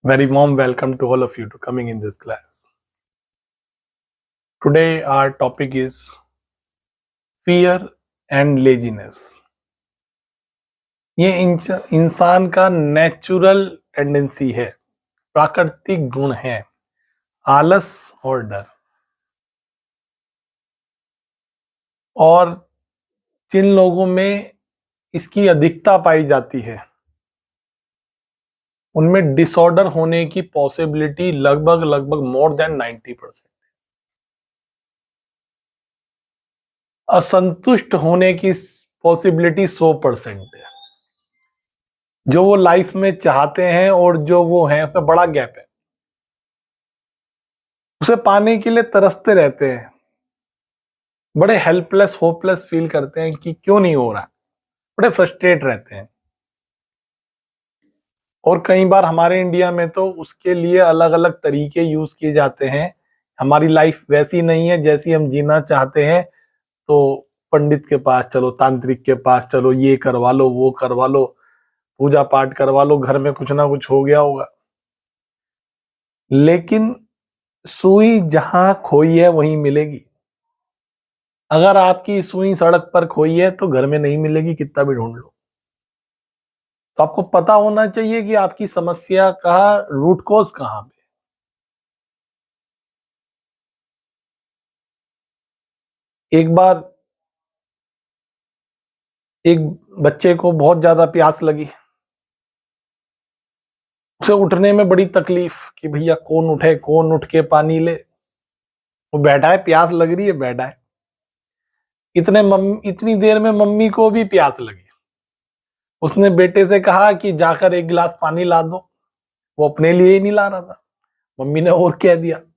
Very warm welcome to all of you to coming in this class. Today our topic is fear and laziness. ये इंसान का natural tendency है, प्राकृतिक गुण है, आलस और डर। और जिन लोगों में इसकी अधिकता पाई जाती है उनमें डिसऑर्डर होने की पॉसिबिलिटी लगभग मोर देन 90%। असंतुष्ट होने की पॉसिबिलिटी 100% है। जो वो लाइफ में चाहते हैं और जो वो हैं उसमें बड़ा गैप है। उसे पाने के लिए तरसते रहते हैं, बड़े हेल्पलेस होपलेस फील करते हैं कि क्यों नहीं हो रहा, बड़े फ्रस्ट्रेट रहते हैं। और कई बार हमारे इंडिया में तो उसके लिए अलग अलग तरीके यूज किए जाते हैं। हमारी लाइफ वैसी नहीं है जैसी हम जीना चाहते हैं, तो पंडित के पास चलो, तांत्रिक के पास चलो, ये करवा लो, वो करवा लो, पूजा पाठ करवा लो, घर में कुछ ना कुछ हो गया होगा। लेकिन सुई जहां खोई है वहीं मिलेगी। अगर आपकी सुई सड़क पर खोई है तो घर में नहीं मिलेगी, कितना भी ढूंढ लो। तो आपको पता होना चाहिए कि आपकी समस्या का रूट कॉज कहां पे। एक बार एक बच्चे को बहुत ज्यादा प्यास लगी, उसे उठने में बड़ी तकलीफ कि भैया कौन उठे, कौन उठ के पानी ले। वो बैठा है, प्यास लग रही है, बैठा है। इतनी देर में मम्मी को भी प्यास लगी। उसने बेटे से कहा कि जाकर एक गिलास पानी ला दो। वो अपने लिए ही नहीं ला रहा था, मम्मी ने और कह दिया। तो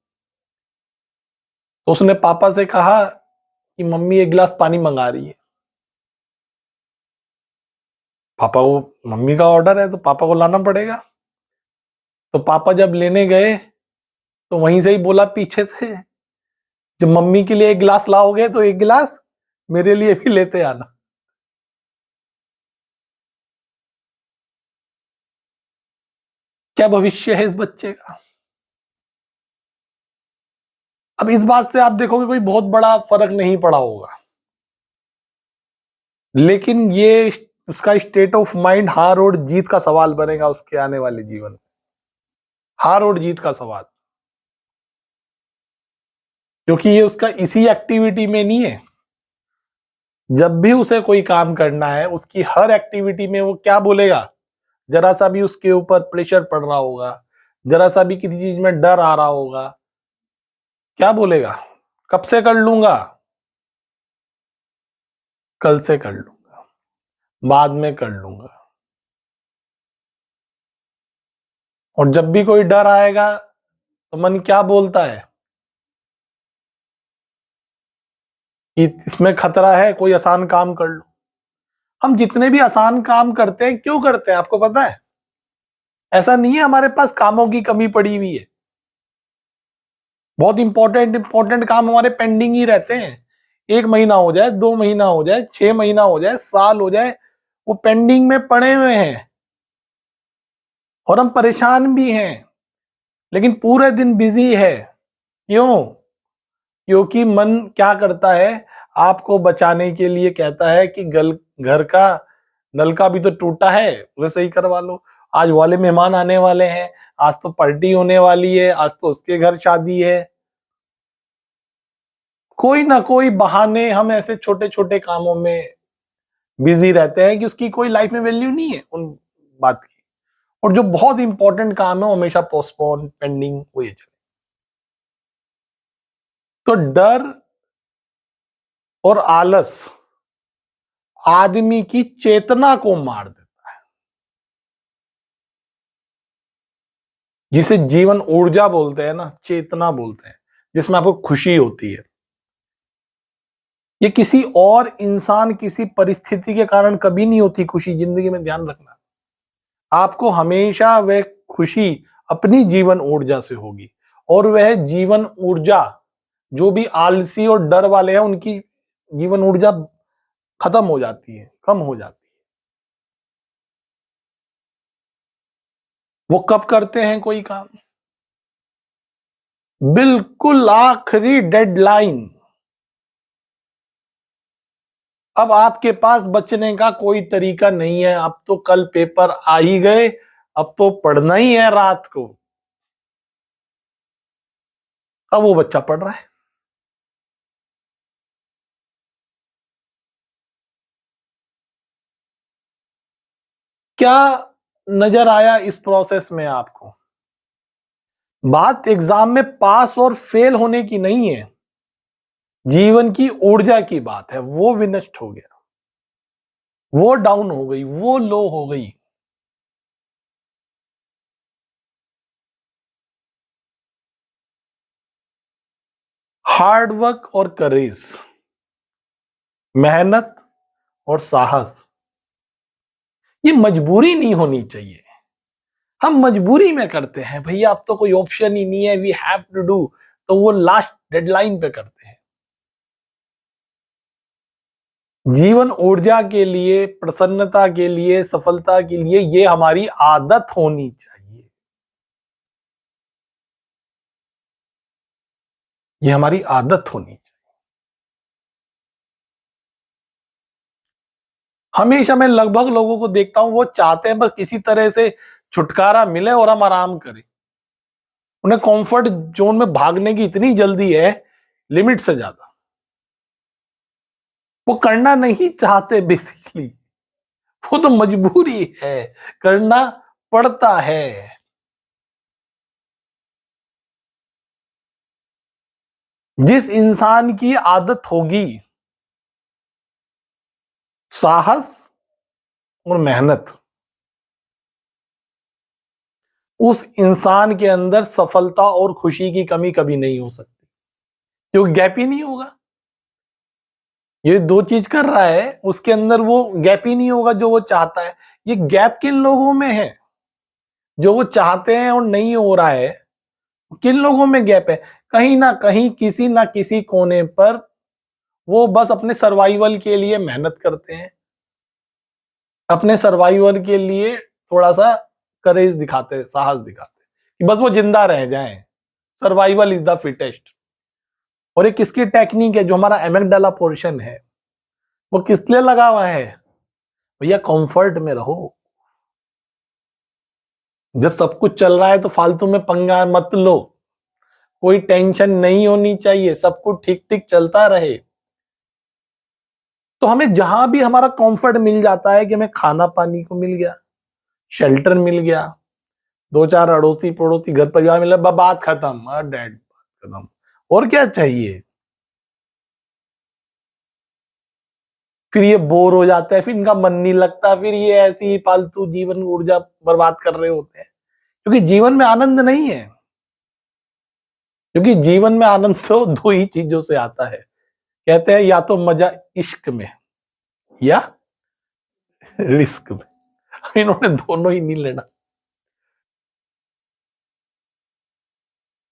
उसने पापा से कहा कि मम्मी एक गिलास पानी मंगा रही है। पापा को, मम्मी का ऑर्डर है तो पापा को लाना पड़ेगा। तो पापा जब लेने गए तो वहीं से ही बोला पीछे से, जब मम्मी के लिए एक गिलास लाओगे तो एक गिलास मेरे लिए भी लेते आना। क्या भविष्य है इस बच्चे का। अब इस बात से आप देखोगे कोई बहुत बड़ा फर्क नहीं पड़ा होगा, लेकिन ये उसका स्टेट ऑफ माइंड हार और जीत का सवाल बनेगा उसके आने वाले जीवन में। हार और जीत का सवाल, क्योंकि ये उसका इसी एक्टिविटी में नहीं है। जब भी उसे कोई काम करना है, उसकी हर एक्टिविटी में वो क्या बोलेगा, जरा सा भी उसके ऊपर प्रेशर पड़ रहा होगा, जरा सा भी किसी चीज में डर आ रहा होगा, क्या बोलेगा, कब से कर लूंगा, कल से कर लूंगा, बाद में कर लूंगा। और जब भी कोई डर आएगा तो मन क्या बोलता है कि इसमें खतरा है, कोई आसान काम कर लो। हम जितने भी आसान काम करते हैं, क्यों करते हैं आपको पता है? ऐसा नहीं है हमारे पास कामों की कमी पड़ी हुई है। बहुत इंपॉर्टेंट काम हमारे पेंडिंग ही रहते हैं। 1 महीना हो जाए, 2 महीना हो जाए, 6 महीना हो जाए, साल हो जाए, वो पेंडिंग में पड़े हुए हैं और हम परेशान भी हैं, लेकिन पूरे दिन बिजी है। क्यों? क्योंकि मन क्या करता है, आपको बचाने के लिए कहता है कि घर का नल का भी तो टूटा है, उसे सही करवा लो। आज वाले मेहमान आने वाले हैं, आज तो पार्टी होने वाली है, आज तो उसके घर शादी है। कोई ना कोई बहाने, हम ऐसे छोटे छोटे कामों में बिजी रहते हैं कि उसकी कोई लाइफ में वैल्यू नहीं है उन बात की। और जो बहुत इंपॉर्टेंट काम है वो हमेशा पोस्टपोन, पेंडिंग, वो ये चले। तो डर और आलस आदमी की चेतना को मार देता है, जिसे जीवन ऊर्जा बोलते हैं ना, चेतना बोलते हैं, जिसमें आपको खुशी होती है। ये किसी और इंसान, किसी परिस्थिति के कारण कभी नहीं होती खुशी जिंदगी में, ध्यान रखना। आपको हमेशा वह खुशी अपनी जीवन ऊर्जा से होगी। और वह जीवन ऊर्जा, जो भी आलसी और डर वाले हैं उनकी जीवन ऊर्जा खत्म हो जाती है, कम हो जाती है। वो कब करते हैं कोई काम? बिल्कुल आखिरी डेडलाइन। अब आपके पास बचने का कोई तरीका नहीं है, अब तो कल पेपर आ ही गए, अब तो पढ़ना ही है रात को। अब वो बच्चा पढ़ रहा है। क्या नजर आया इस प्रोसेस में आपको? बात एग्जाम में पास और फेल होने की नहीं है, जीवन की ऊर्जा की बात है। वो विनष्ट हो गया, वो डाउन हो गई, वो लो हो गई। हार्ड वर्क और करेज, मेहनत और साहस, ये मजबूरी नहीं होनी चाहिए। हम मजबूरी में करते हैं, भैया अब तो कोई ऑप्शन ही नहीं है, वी हैव टू डू, तो वो लास्ट डेडलाइन पे करते हैं। जीवन ऊर्जा के लिए, प्रसन्नता के लिए, सफलता के लिए ये हमारी आदत होनी चाहिए। ये हमारी आदत होनी चाहिए। हमेशा मैं लगभग लोगों को देखता हूं, वो चाहते हैं बस किसी तरह से छुटकारा मिले और हम आराम करें। उन्हें कंफर्ट जोन में भागने की इतनी जल्दी है, लिमिट से ज्यादा। वो करना नहीं चाहते बेसिकली, वो तो मजबूरी है, करना पड़ता है। जिस इंसान की आदत होगी साहस और मेहनत, उस इंसान के अंदर सफलता और खुशी की कमी कभी नहीं हो सकती, क्योंकि गैप ही नहीं होगा। ये दो चीज कर रहा है, उसके अंदर वो गैप ही नहीं होगा जो वो चाहता है। ये गैप किन लोगों में है? जो वो चाहते हैं और नहीं हो रहा है, किन लोगों में गैप है? कहीं ना कहीं, किसी ना किसी कोने पर वो बस अपने सर्वाइवल के लिए मेहनत करते हैं, अपने सर्वाइवल के लिए थोड़ा सा करेज दिखाते हैं, साहस दिखाते हैं कि बस वो जिंदा रह जाएं। Survival is the fittest. और ये किसकी टेक्निक है? जो हमारा एमेगडाला पोर्शन है, वो किस लिए लगा हुआ है? भैया कंफर्ट में रहो। जब सब कुछ चल रहा है तो फालतू में पंगा मत लो, कोई टेंशन नहीं होनी चाहिए, सब कुछ ठीक ठीक चलता रहे। तो हमें जहां भी हमारा कंफर्ट मिल जाता है कि हमें खाना पानी को मिल गया, शेल्टर मिल गया, दो चार अड़ोसी पड़ोसी घर परिवार मिला, बात खत्म, डेड, बात खत्म। और क्या चाहिए? फिर ये बोर हो जाता है, फिर इनका मन नहीं लगता, फिर ये ऐसी ही फालतू जीवन ऊर्जा बर्बाद कर रहे होते हैं, क्योंकि जीवन में आनंद नहीं है। क्योंकि जीवन में आनंद तो दो ही चीजों से आता है, कहते हैं या तो मजा इश्क में या रिस्क में। इन्होंने दोनों ही नहीं लेना,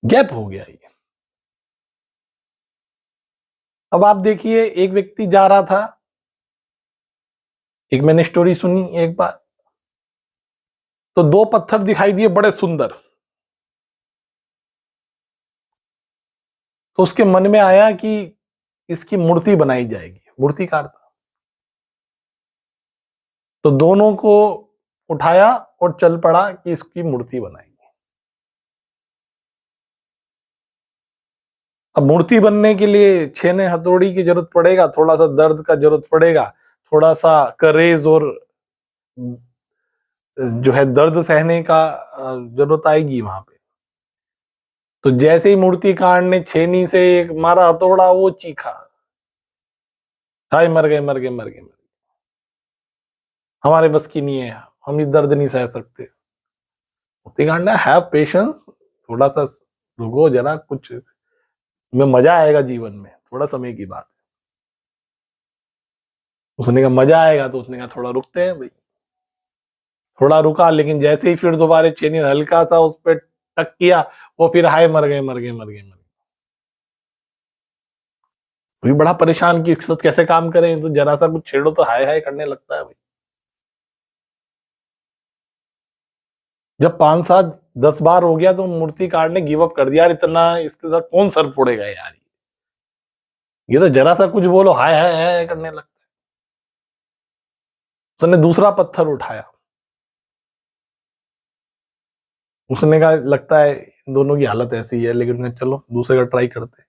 गैप हो गया ये। अब आप देखिए, एक व्यक्ति जा रहा था, एक मैंने स्टोरी सुनी एक बार, तो दो पत्थर दिखाई दिए बड़े सुंदर, तो उसके मन में आया कि इसकी मूर्ति बनाई जाएगी, मूर्तिकार था। तो दोनों को उठाया और चल पड़ा कि इसकी मूर्ति बनाएंगे। अब मूर्ति बनने के लिए छेने हथौड़ी की जरूरत पड़ेगा, थोड़ा सा दर्द का जरूरत पड़ेगा, थोड़ा सा करेज और जो है दर्द सहने का जरूरत आएगी वहां पे। तो जैसे ही मूर्तिकार ने छेनी से एक मारा हथौड़ा, वो चीखा, हाय मर गए मर गए मर गए, हमारे बस की नहीं है, हम ये दर्द नहीं सह सकते। मूर्तिकार ने हैव पेशेंस, थोड़ा सा रुको जरा, कुछ में मजा आएगा जीवन में, थोड़ा समय की बात है। उसने कहा मजा आएगा, तो उसने कहा थोड़ा रुकते हैं भाई। थोड़ा रुका, लेकिन जैसे ही फिर दोबारा चेनी हल्का सा उस पर टक किया, वो फिर हाय मर गए मर गए मर गए मर गए। भी बड़ा परेशान कि इसके साथ कैसे काम करें, तो जरा सा कुछ छेड़ो तो हाय हाय करने लगता है भाई। जब 5 7 10 बार हो गया तो मूर्तिकार ने गिव अप कर दिया, यार इतना इसके साथ कौन सर फोड़ेगा यार, ये तो जरा सा कुछ बोलो हाय हाय हाय करने लगता है। उसने दूसरा पत्थर उठाया, उसने कहा लगता है इन दोनों की हालत ऐसी है, लेकिन चलो दूसरे का ट्राई करते।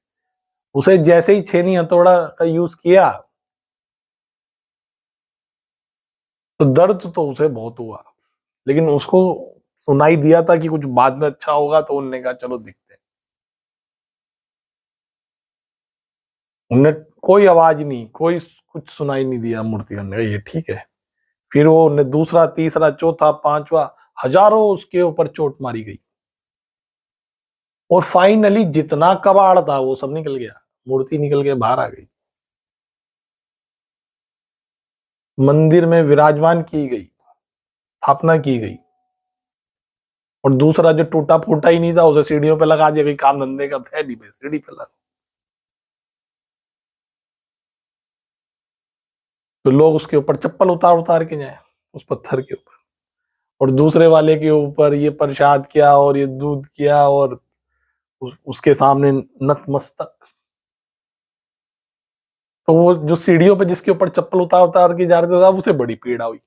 उसे जैसे ही छेनी हथौड़ा का यूज किया तो दर्द तो उसे बहुत हुआ, लेकिन उसको सुनाई दिया था कि कुछ बाद में अच्छा होगा, तो उन्होंने कहा चलो दिखते हैं। उन्हें कोई आवाज नहीं, कोई कुछ सुनाई नहीं दिया। मूर्ति ने कहा ये ठीक है। फिर वो उन्हें दूसरा तीसरा चौथा पांचवा हजारों उसके ऊपर चोट मारी गई, और फाइनली जितना कबाड़ था वो सब निकल गया, मूर्ति निकल के बाहर आ गई, मंदिर में विराजमान की गई, स्थापना की गई। और दूसरा जो टूटा फूटा ही नहीं था उसे सीढ़ियों पे लगा दिया, कहीं काम धंधे का था नहीं, सीढ़ी पे लगा। तो लोग उसके ऊपर चप्पल उतार उतार के जाए उस पत्थर के ऊपर, और दूसरे वाले के ऊपर ये प्रसाद किया और ये दूध किया, और उसके सामने नतमस्तक। तो वो जो सीढ़ियों पे जिसके ऊपर चप्पल उतार उतार के जा रहे थे, उसे बड़ी पीड़ा हुई।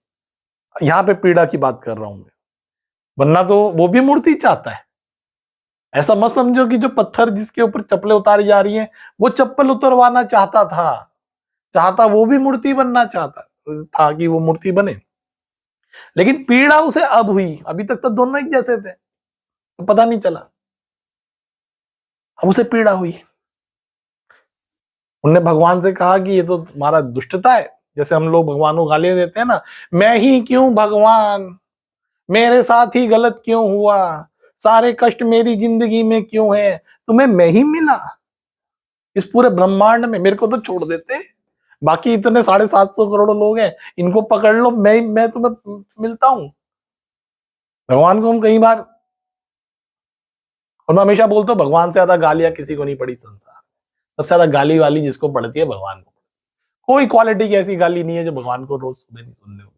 यहाँ पे पीड़ा की बात कर रहा हूं मैं, वरना तो वो भी मूर्ति चाहता है। ऐसा मत समझो कि जो पत्थर जिसके ऊपर चप्पलें उतारी जा रही हैं वो चप्पल उतरवाना चाहता था, चाहता वो भी मूर्ति बनना चाहता था कि वो मूर्ति बने, लेकिन पीड़ा उसे अब हुई। अभी तक तो दोनों एक जैसे थे, तो पता नहीं चला, अब उसे पीड़ा हुई। उनने भगवान से कहा कि ये तो तुम्हारा दुष्टता है, जैसे हम लोग भगवान को गालियां देते हैं ना, मैं ही क्यों भगवान, मेरे साथ ही गलत क्यों हुआ, सारे कष्ट मेरी जिंदगी में क्यों है, तुम्हें मैं ही मिला इस पूरे ब्रह्मांड में, मेरे को तो छोड़ देते, बाकी इतने 750 करोड़ लोग हैं, इनको पकड़ लो, मैं तुम्हें मिलता हूं। भगवान को हम कई बार, और मैं हमेशा बोलता हूँ भगवान से ज्यादा गालियां किसी को नहीं पड़ी संसार, सबसे ज्यादा गाली वाली जिसको पड़ती है भगवान को। कोई क्वालिटी की ऐसी गाली नहीं है जो भगवान को रोज सुबह नहीं सुनने हो।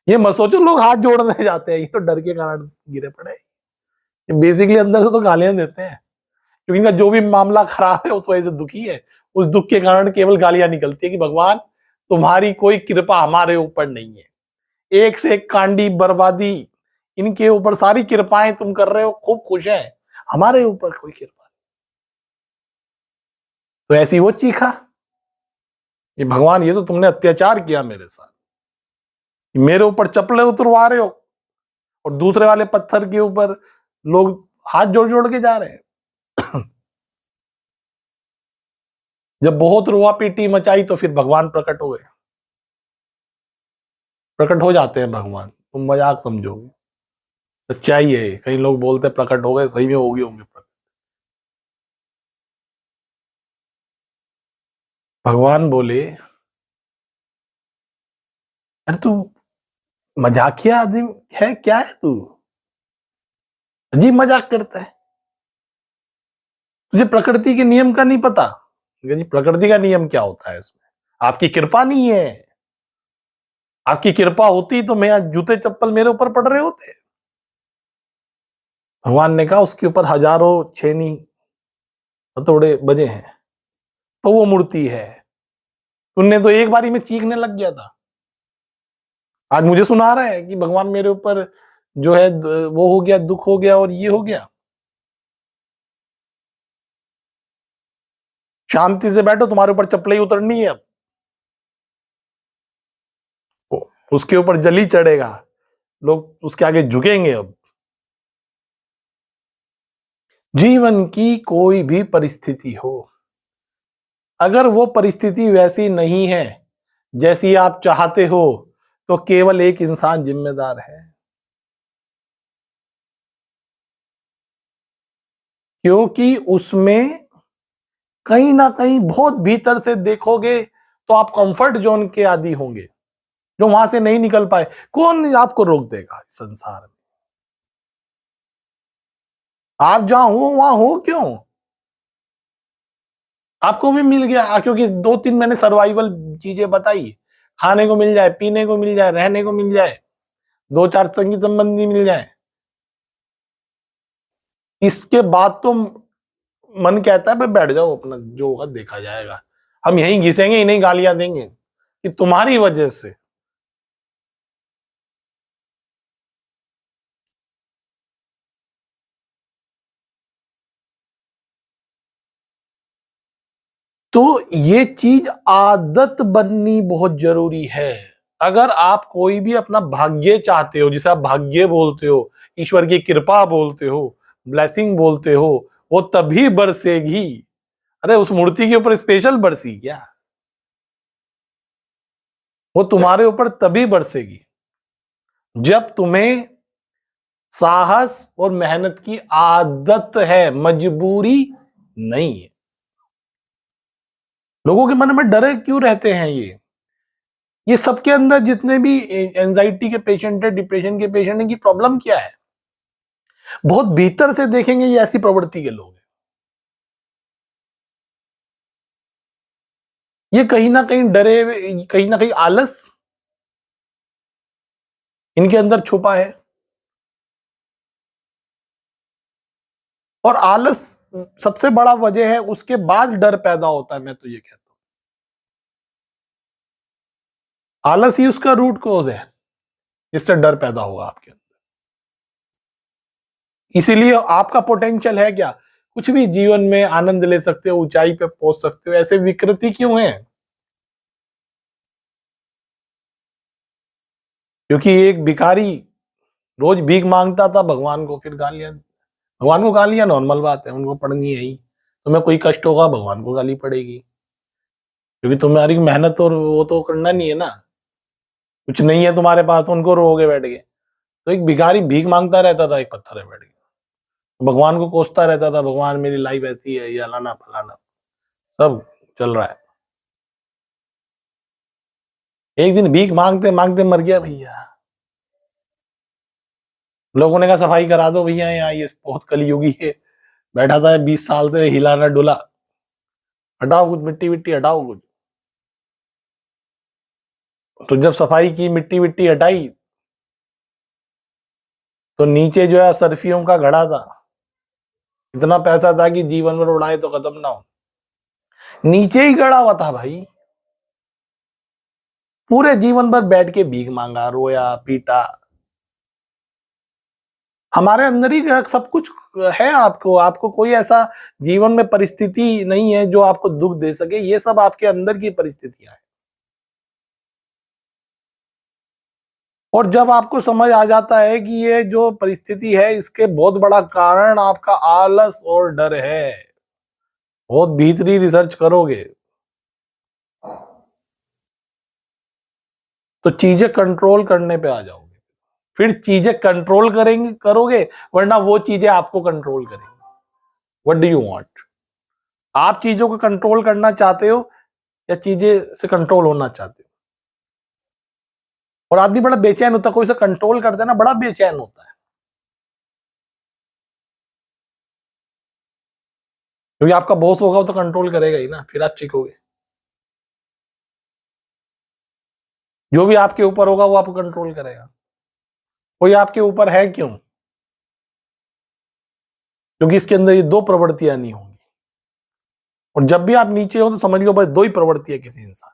ये मत सोचो लोग हाथ जोड़ने जाते हैं, ये तो डर के कारण गिरे पड़े, ये बेसिकली अंदर से तो गालियां देते हैं, क्योंकि इनका जो भी मामला खराब है उस वजह से दुखी है, उस दुख के कारण केवल गालियां निकलती है कि भगवान तुम्हारी कोई कृपा हमारे ऊपर नहीं है, एक से एक कांडी बर्बादी, इनके ऊपर सारी कृपाएं तुम कर रहे हो, खूब खुश है, हमारे ऊपर कोई कृपा नहीं। तो ऐसी वो चीखा कि भगवान ये तो तुमने अत्याचार किया मेरे साथ, मेरे ऊपर चप्पलें उतरवा रहे हो, और दूसरे वाले पत्थर के ऊपर लोग हाथ जोड़ जोड़ के जा रहे हैं। जब बहुत रोआ पीटी मचाई तो फिर भगवान प्रकट हो गए, प्रकट हो जाते हैं भगवान, तुम मजाक समझोगे, सच्चाई है। कई लोग बोलते प्रकट हो गए, सही में हो गए होंगे प्रकट। भगवान बोले अरे तू मजाकिया आदमी है क्या, है तू अजीब मजाक करता है, तुझे प्रकृति के नियम का नहीं पता। जी प्रकृति का नियम क्या होता है, इसमें आपकी कृपा नहीं है, आपकी कृपा होती तो मैं आज जूते चप्पल मेरे ऊपर पड़ रहे होते। भगवान ने कहा उसके ऊपर हजारों छेनी हथौड़े बजे हैं, तो वो मूर्ति है। तुमने तो एक बारी में चीखने लग गया था, आज मुझे सुना रहा है कि भगवान मेरे ऊपर जो है वो हो गया, दुख हो गया और ये हो गया। शांति से बैठो, तुम्हारे ऊपर चप्पल ही उतरनी है अब, उसके ऊपर जली चढ़ेगा, लोग उसके आगे झुकेंगे। अब जीवन की कोई भी परिस्थिति हो, अगर वो परिस्थिति वैसी नहीं है जैसी आप चाहते हो, तो केवल एक इंसान जिम्मेदार है, क्योंकि उसमें कहीं ना कहीं बहुत भीतर से देखोगे तो आप कंफर्ट जोन के आदी होंगे, जो वहां से नहीं निकल पाए। कौन आपको रोक देगा इस संसार में, आप जहां हो वहां हो क्यों, आपको भी मिल गया, क्योंकि 2 3 मैंने सर्वाइवल चीजें बताई, खाने को मिल जाए, पीने को मिल जाए, रहने को मिल जाए, 2 4 संगी संबंधी मिल जाए, इसके बाद तो मन कहता है भाई बैठ जाओ, अपना जो होगा देखा जाएगा, हम यहीं घिसेंगे, इन्हीं गालियां देंगे कि तुम्हारी वजह से। तो ये चीज आदत बननी बहुत जरूरी है। अगर आप कोई भी अपना भाग्य चाहते हो, जिसे आप भाग्य बोलते हो, ईश्वर की कृपा बोलते हो, ब्लेसिंग बोलते हो, वो तभी बरसेगी। अरे उस मूर्ति के ऊपर स्पेशल बरसी क्या? वो तुम्हारे ऊपर तभी बरसेगी जब तुम्हें साहस और मेहनत की आदत है, मजबूरी नहीं है। लोगों के मन में डरे क्यों रहते हैं? ये सबके अंदर जितने भी एंजाइटी के पेशेंट है, डिप्रेशन के पेशेंट है, की प्रॉब्लम क्या है? बहुत भीतर से देखेंगे ये ऐसी प्रवृत्ति के लोग हैं। ये कहीं ना कहीं डरे, कहीं ना कहीं आलस इनके अंदर छुपा है। और आलस सबसे बड़ा वजह है, उसके बाद डर पैदा होता है। मैं तो ये कहता हूं आलस ही उसका रूट कॉज है जिससे डर पैदा होगा आपके अंदर। इसीलिए आपका पोटेंशियल है क्या? कुछ भी जीवन में आनंद ले सकते हो, ऊंचाई पे पहुंच सकते हो, ऐसे विकृति क्यों है? क्योंकि एक भिखारी रोज भीख मांगता था, भगवान को फिर गालियां, भगवान को गालियां नॉर्मल बात है, उनको पढ़नी है ही। तुम्हें कोई कष्ट होगा, भगवान को गाली पड़ेगी, क्योंकि तुम्हारी मेहनत और वो तो करना नहीं है ना। कुछ नहीं है तुम्हारे पास तो उनको रोगे बैठ के। तो एक भिखारी भीख मांगता रहता था एक पत्थर है बैठ के, भगवान को कोसता रहता था, भगवान मेरी लाइफ ऐसी है, ये अलाना फलाना सब चल रहा है। एक दिन भीख मांगते मांगते मर गया भैया। लोगों ने कहा सफाई करा दो भैया, यहाँ ये बहुत कलयुगी है, बैठा था 20 साल से हिला ना डुला, हटाओ कुछ मिट्टी विट्टी हटाओ कुछ। तो जब सफाई की, मिट्टी विट्टी हटाई, तो नीचे जो है सर्फियों का घड़ा था, इतना पैसा था कि जीवन भर उड़ाए तो खत्म ना हो, नीचे ही गड़ा हुआ था भाई। पूरे जीवन भर बैठ के भीख मांगा, रोया पीटा। हमारे अंदर ही सब कुछ है। आपको कोई ऐसा जीवन में परिस्थिति नहीं है जो आपको दुख दे सके, ये सब आपके अंदर की परिस्थितियां हैं। और जब आपको समझ आ जाता है कि ये जो परिस्थिति है, इसके बहुत बड़ा कारण आपका आलस और डर है, बहुत भीतरी रिसर्च करोगे तो चीजें कंट्रोल करने पे आ जाओगे। फिर चीजें कंट्रोल करोगे, वरना वो चीजें आपको कंट्रोल करेंगी। What do you want? आप चीजों को कंट्रोल करना चाहते हो या चीजें से कंट्रोल होना चाहते हो? और आदमी बड़ा बेचैन होता है, कोई से कंट्रोल करता है ना, बड़ा बेचैन होता है, क्योंकि आपका बॉस होगा वो तो कंट्रोल करेगा ही ना, फिर आप सीखोगे। जो भी आपके ऊपर होगा वो आपको कंट्रोल करेगा। कोई आपके ऊपर है क्यों? क्योंकि इसके अंदर ये दो प्रवृत्तियां नहीं होंगी। और जब भी आप नीचे हो तो समझ लो बस दो ही प्रवृत्ति है किसी इंसान।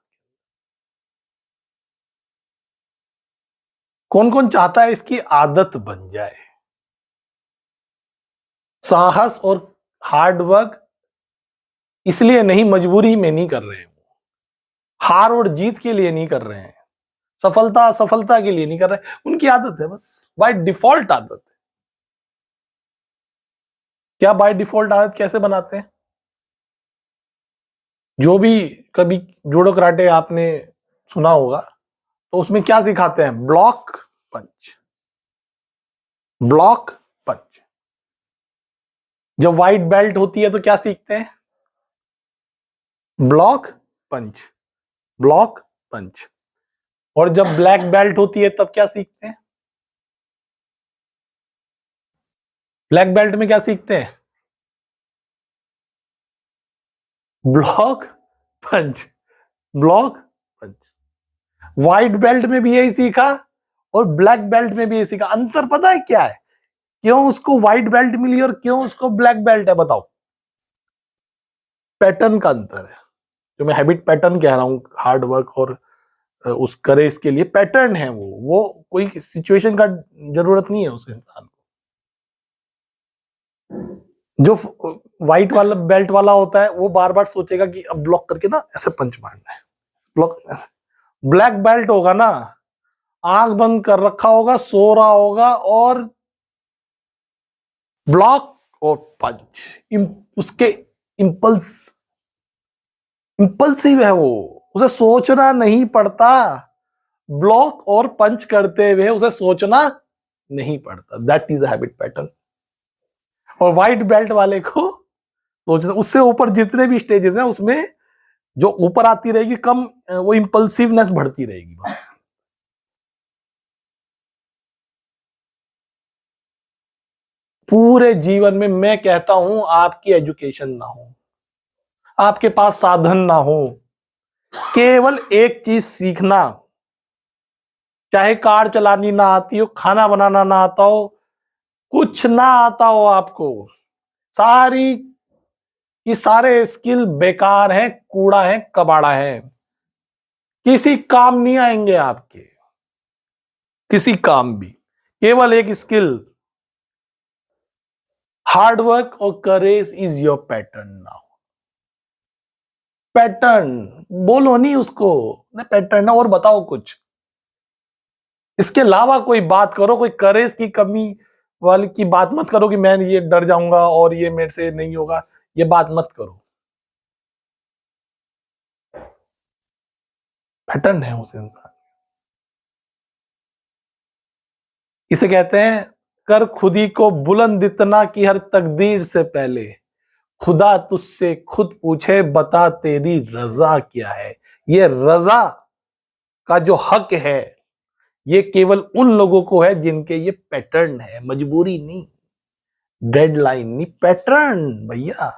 कौन कौन चाहता है इसकी आदत बन जाए? साहस और हार्ड वर्क इसलिए नहीं, मजबूरी में नहीं कर रहे हैं, हार और जीत के लिए नहीं कर रहे हैं, सफलता असफलता के लिए नहीं कर रहे, उनकी आदत है बस, बाय डिफॉल्ट आदत है। क्या बाय डिफॉल्ट आदत कैसे बनाते हैं? जो भी कभी जूडो कराटे आपने सुना होगा, तो उसमें क्या सिखाते हैं? Block punch, block punch. जब व्हाइट बेल्ट होती है तो क्या सीखते हैं? Block punch, block punch. और जब ब्लैक बेल्ट होती है तब क्या सीखते हैं? ब्लैक बेल्ट में क्या सीखते हैं? Block punch, block punch. White belt में भी यही सीखा और ब्लैक बेल्ट में भी यही सीखा। अंतर पता है क्या है? क्यों उसको व्हाइट बेल्ट मिली और क्यों उसको ब्लैक बेल्ट है, बताओ। पैटर्न का अंतर है, जो मैं हैबिट पैटर्न कह रहा हूं, हार्ड वर्क और उस करेज के लिए पैटर्न है वो कोई सिचुएशन का जरूरत नहीं है उस इंसान को। जो व्हाइट वाला बेल्ट वाला होता है वो बार बार सोचेगा कि अब ब्लॉक करके ना ऐसे पंच मारना है, ब्लॉक। ब्लैक बेल्ट होगा ना, आंख बंद कर रखा होगा, सो रहा होगा और ब्लॉक और पंच, उसके इंपल्सिव है वो, उसे सोचना नहीं पड़ता। ब्लॉक और पंच करते हुए उसे सोचना नहीं पड़ता। That is habit pattern. और व्हाइट बेल्ट वाले को सोचना, उससे ऊपर जितने भी स्टेजेस हैं उसमें जो ऊपर आती रहेगी कम, वो इंपल्सिवनेस बढ़ती रहेगी। पूरे जीवन में मैं कहता हूं आपकी एजुकेशन ना हो, आपके पास साधन ना हो, केवल एक चीज सीखना, चाहे कार चलानी ना आती हो, खाना बनाना ना आता हो, कुछ ना आता हो आपको, ये सारे स्किल बेकार हैं, कूड़ा है, कबाड़ा है, किसी काम नहीं आएंगे आपके, किसी काम भी। केवल एक स्किल, हार्ड वर्क और courage is your pattern now. Pattern बोलो नहीं उसको, पैटर्न और बताओ कुछ, इसके अलावा कोई बात करो, कोई करेज की कमी वाली की बात मत करो कि मैं ये डर जाऊंगा और ये मेरे से नहीं होगा, ये बात मत करो। पैटर्न है उस इंसान, इसे कहते हैं कर खुदी को बुलंद इतना कि हर तकदीर से पहले खुदा तुझसे खुद पूछे बता तेरी रजा क्या है। ये रजा का जो हक है ये केवल उन लोगों को है जिनके ये पैटर्न है, मजबूरी नहीं, डेडलाइन नहीं, पैटर्न भैया।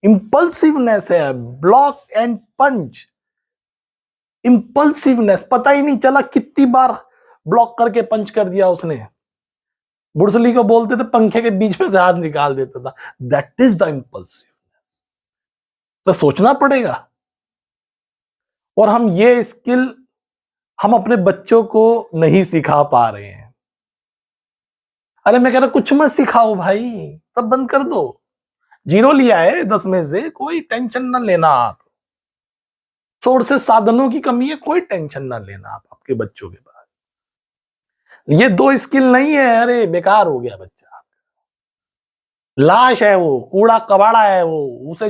इंपल्सिवनेस है, ब्लॉक एंड पंच। इंपल्सिवनेस, पता ही नहीं चला कितनी बार ब्लॉक करके पंच कर दिया उसने। बुर्सली को बोलते थे पंखे के बीच में से हाथ निकाल देता था। That is the impulsiveness. तो सोचना पड़ेगा। और हम ये स्किल हम अपने बच्चों को नहीं सिखा पा रहे हैं। अरे मैं कह रहा कुछ मत सिखाओ भाई, सब बंद कर दो। 0 लिया है 10 में से, कोई टेंशन ना लेना आप। सोर्सेस साधनों की कमी है, कोई टेंशन ना लेना आप आपके बच्चों के पास। ये 2 स्किल नहीं है, अरे बेकार हो गया बच्चा, लाश है वो, कूड़ा कबाड़ा है वो, उसे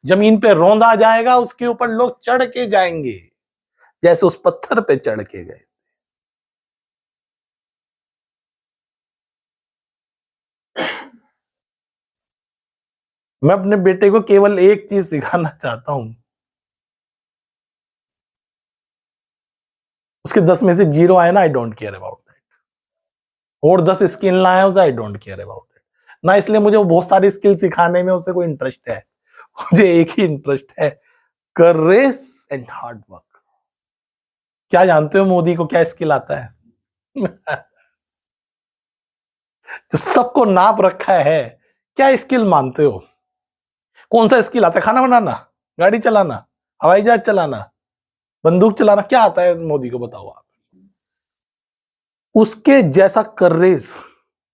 जमीन पे रौंदा जाएगा, उसके ऊपर लोग चढ़ के जाएंगे जैसे उस पत्थर पे चढ़ के गए। मैं अपने बेटे को केवल एक चीज सिखाना चाहता हूं, उसके 10 में से 0 आए ना, I don't care about that. और 10 स्किल ना आए उसे, I don't care about that ना। इसलिए मुझे बहुत सारी स्किल सिखाने में उसे कोई इंटरेस्ट है, मुझे एक ही इंटरेस्ट है, करेज एंड हार्ड वर्क। क्या जानते हो मोदी को क्या स्किल आता है? जो सबको नाप रखा है, क्या स्किल मानते हो? कौन सा स्किल आता है? खाना बनाना, गाड़ी चलाना, हवाई जहाज चलाना, बंदूक चलाना, क्या आता है मोदी को, बताओ आप। उसके जैसा करेज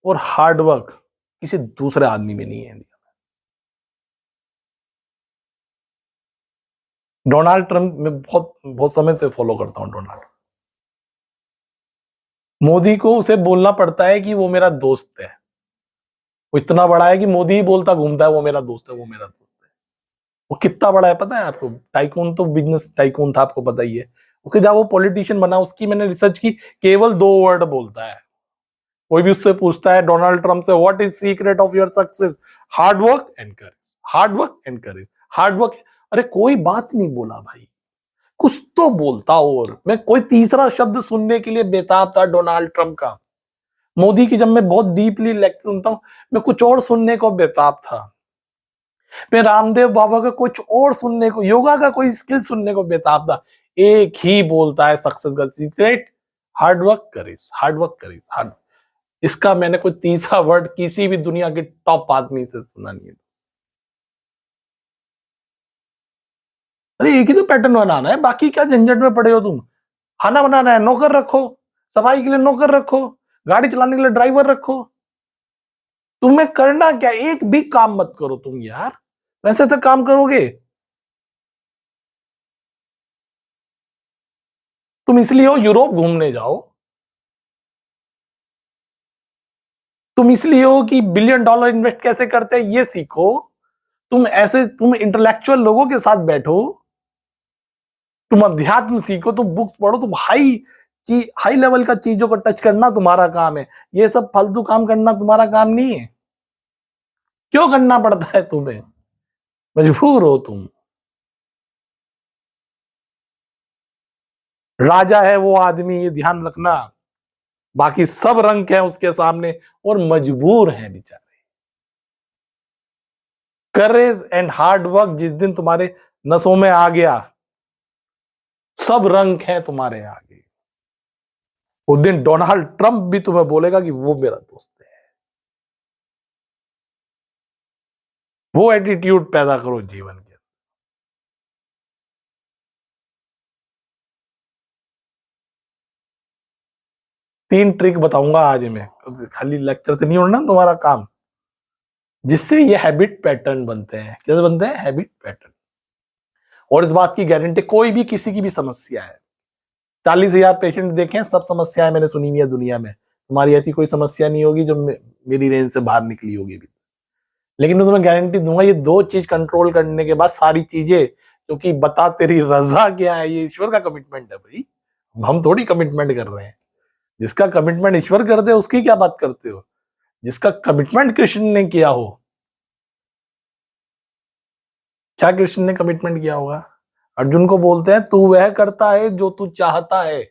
और हार्ड वर्क किसी दूसरे आदमी में नहीं है इंडिया में। डोनाल्ड ट्रंप में बहुत बहुत समय से फॉलो करता हूं डोनाल्ड मोदी को। उसे बोलना पड़ता है कि वो मेरा दोस्त है, वो इतना बड़ा है कि मोदी ही बोलता घूमता है वो मेरा दोस्त है, वो मेरा दोस्त है। वो कितना बड़ा है पता है आपको? टाइकून तो बिजनेस टाइकून था, आपको पता ही है। उसके जब वो पॉलिटिशियन बना, उसकी मैंने रिसर्च की, केवल 2 वर्ड बोलता है। कोई भी उससे पूछता है डोनाल्ड ट्रंप से, what is secret of your success? Hard work and courage, hard work and courage, hard work. अरे कोई बात नहीं बोला भाई, कुछ तो बोलता। और मैं कोई तीसरा शब्द सुनने के लिए बेताब था डोनाल्ड ट्रंप का। मोदी की जब मैं बहुत डीपली लेक्चर सुनता हूं, मैं कुछ और सुनने को बेताब था। मैं रामदेव बाबा का कुछ और सुनने को, योगा का कोई स्किल सुनने को बेताब था। एक ही बोलता है सक्सेस का सीक्रेट, हार्ड वर्क करेज, हार्ड वर्क करेज, हार्ड। इसका मैंने कोई तीसरा वर्ड किसी भी दुनिया के टॉप आदमी से सुना नहीं है। अरे एक ही तो पैटर्न बनाना है, बाकी क्या झंझट में पड़े हो तुम। खाना बनाना है नौकर रखो, सफाई के लिए नौकर रखो, गाड़ी चलाने के लिए ड्राइवर रखो। तुम्हें करना क्या, एक भी काम मत करो तुम यार, वैसे तो काम करोगे। तुम इसलिए हो यूरोप घूमने जाओ, तुम इसलिए हो कि $1 बिलियन इन्वेस्ट कैसे करते हैं ये सीखो। तुम इंटेलेक्चुअल लोगों के साथ बैठो, तुम अध्यात्म सीखो, तुम बुक्स पढ़ो, तुम हाई लेवल का चीजों को टच करना तुम्हारा काम है। ये सब फालतू काम करना तुम्हारा काम नहीं है। क्यों करना पड़ता है तुम्हें, मजबूर हो तुम। राजा है वो आदमी, ये ध्यान रखना, बाकी सब रंग है उसके सामने और मजबूर हैं बेचारे। करेज एंड हार्ड वर्क जिस दिन तुम्हारे नसों में आ गया, सब रंग है तुम्हारे आगे। उस दिन डोनाल्ड ट्रंप भी तुम्हें बोलेगा कि वो मेरा दोस्त है। वो एटीट्यूड पैदा करो जीवन के। तीन ट्रिक बताऊंगा आज मैं, खाली लेक्चर से नहीं होना तुम्हारा काम, जिससे ये हैबिट पैटर्न बनते हैं। कैसे बनते हैं, हैबिट पैटर्न। और इस बात की गारंटी, कोई भी किसी की भी समस्या है, 40,000 पेशेंट देखें, सब समस्याएं मैंने सुनी हुई है दुनिया में। तुम्हारी ऐसी कोई समस्या नहीं होगी जो मेरी रेंज से बाहर निकली होगी भी। लेकिन मैं तुम्हें गारंटी दूंगा, ये दो चीज कंट्रोल करने के बाद सारी चीजें, क्योंकि बता तेरी रजा क्या है, ये ईश्वर का कमिटमेंट है भाई, हम थोड़ी कमिटमेंट कर रहे हैं। जिसका कमिटमेंट ईश्वर करते हो उसकी क्या बात करते हो, जिसका कमिटमेंट कृष्ण ने किया हो। क्या कृष्ण ने कमिटमेंट किया होगा, अर्जुन को बोलते हैं तू वह करता है जो तू चाहता है,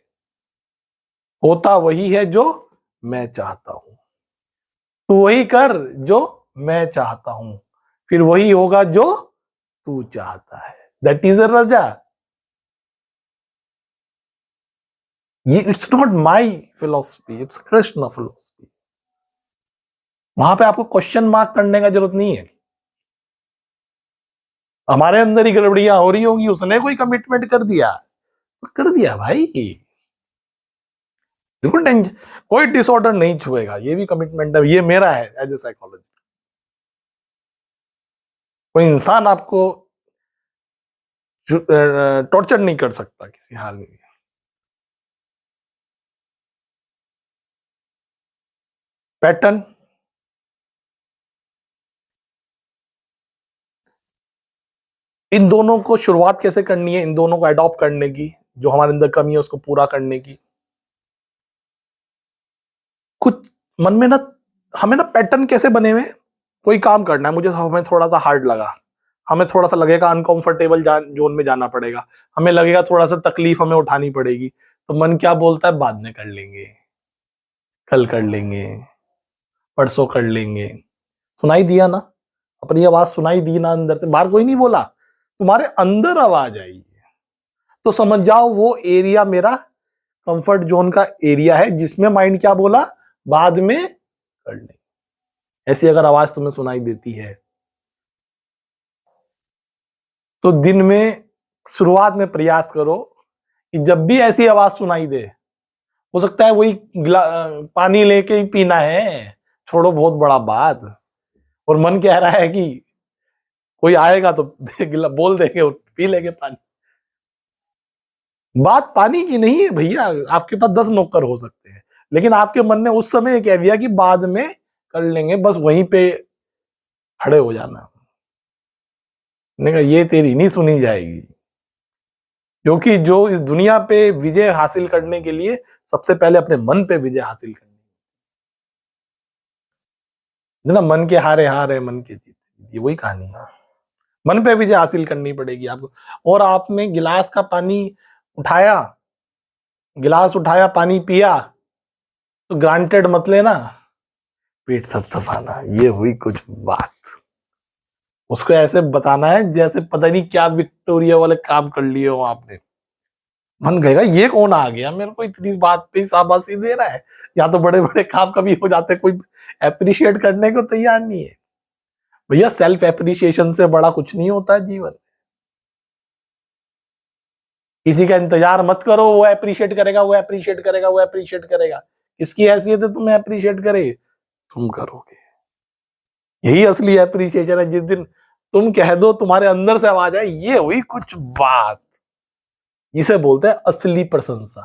होता वही है जो मैं चाहता हूं। तू वही कर जो मैं चाहता हूं, फिर वही होगा जो तू चाहता है। दैट इज अ रजा। ये it's not my philosophy, it's Krishna philosophy. वहां पे आपको क्वेश्चन मार्क करने का जरूरत नहीं है। हमारे अंदर ही गड़बड़ियां हो रही होंगी, उसने कोई कमिटमेंट कर दिया तो कर दिया भाई। देखो कोई डिसऑर्डर नहीं छुएगा, ये भी कमिटमेंट है, ये मेरा है एज ए साइकोलॉजी। कोई इंसान आपको टॉर्चर नहीं कर सकता किसी हाल में। पैटर्न, इन दोनों को शुरुआत कैसे करनी है, इन दोनों को अडॉप्ट करने की, जो हमारे अंदर कमी है उसको पूरा करने की। कुछ मन में ना, हमें ना पैटर्न कैसे बने हुए, कोई काम करना है मुझे, हमें थोड़ा सा हार्ड लगा, हमें थोड़ा सा लगेगा अनकंफर्टेबल जोन में जाना पड़ेगा, हमें लगेगा थोड़ा सा तकलीफ हमें उठानी पड़ेगी, तो मन क्या बोलता है, बाद में कर लेंगे, कल कर लेंगे, परसों कर लेंगे। सुनाई दिया ना, अपनी आवाज सुनाई दी ना अंदर से, बाहर कोई नहीं बोला, तुम्हारे अंदर आवाज आई, तो समझ जाओ वो एरिया मेरा कंफर्ट जोन का एरिया है, जिसमें माइंड क्या बोला, बाद में कर लेंगे। ऐसी अगर आवाज तुम्हें सुनाई देती है तो दिन में शुरुआत में प्रयास करो कि जब भी ऐसी आवाज सुनाई दे, हो सकता है वही पानी लेके ही पीना है, छोड़ो बहुत बड़ा बात, और मन कह रहा है कि कोई आएगा तो बोल देंगे पी लेंगे पानी। बात पानी की नहीं है भैया, आपके पास 10 नौकर हो सकते हैं, लेकिन आपके मन ने उस समय कह दिया कि बाद में कर लेंगे, बस वहीं पे खड़े हो जाना। मैंने कहा ये तेरी नहीं सुनी जाएगी, क्योंकि जो इस दुनिया पे विजय हासिल करने के लिए सबसे पहले अपने मन पे विजय हासिल करनी है ना। मन के हारे हार है, मन के जीत, ये वही कहानी है। मन पे विजय हासिल करनी पड़ेगी आपको। और आपने गिलास का पानी उठाया, गिलास उठाया, पानी पिया, तो ग्रांटेड मत लेना, पेट थपथपाना, ये हुई कुछ बात। उसको ऐसे बताना है जैसे पता नहीं क्या विक्टोरिया वाले काम कर लिए हो आपने। मन कहेगा ये कौन आ गया मेरे को इतनी बात पे शाबाशी दे रहा है। या तो बड़े बड़े काम कभी हो जाते, कोई एप्रिशिएट करने को तैयार नहीं है। भैया सेल्फ एप्रिशिएशन से बड़ा कुछ नहीं होता है जीवन। किसी का इंतजार मत करो, वो एप्रिशिएट करेगा, वो एप्रिशिएट करेगा, वो एप्रिशिएट करेगा। किसकी हैसियत है तुम्हें एप्रिशिएट करे? तुम करोगे। यही असली एप्रिशिएशन है, जिस दिन तुम कह दो, तुम्हारे अंदर से आवाज आए ये हुई कुछ बात, इसे बोलते हैं असली प्रशंसा।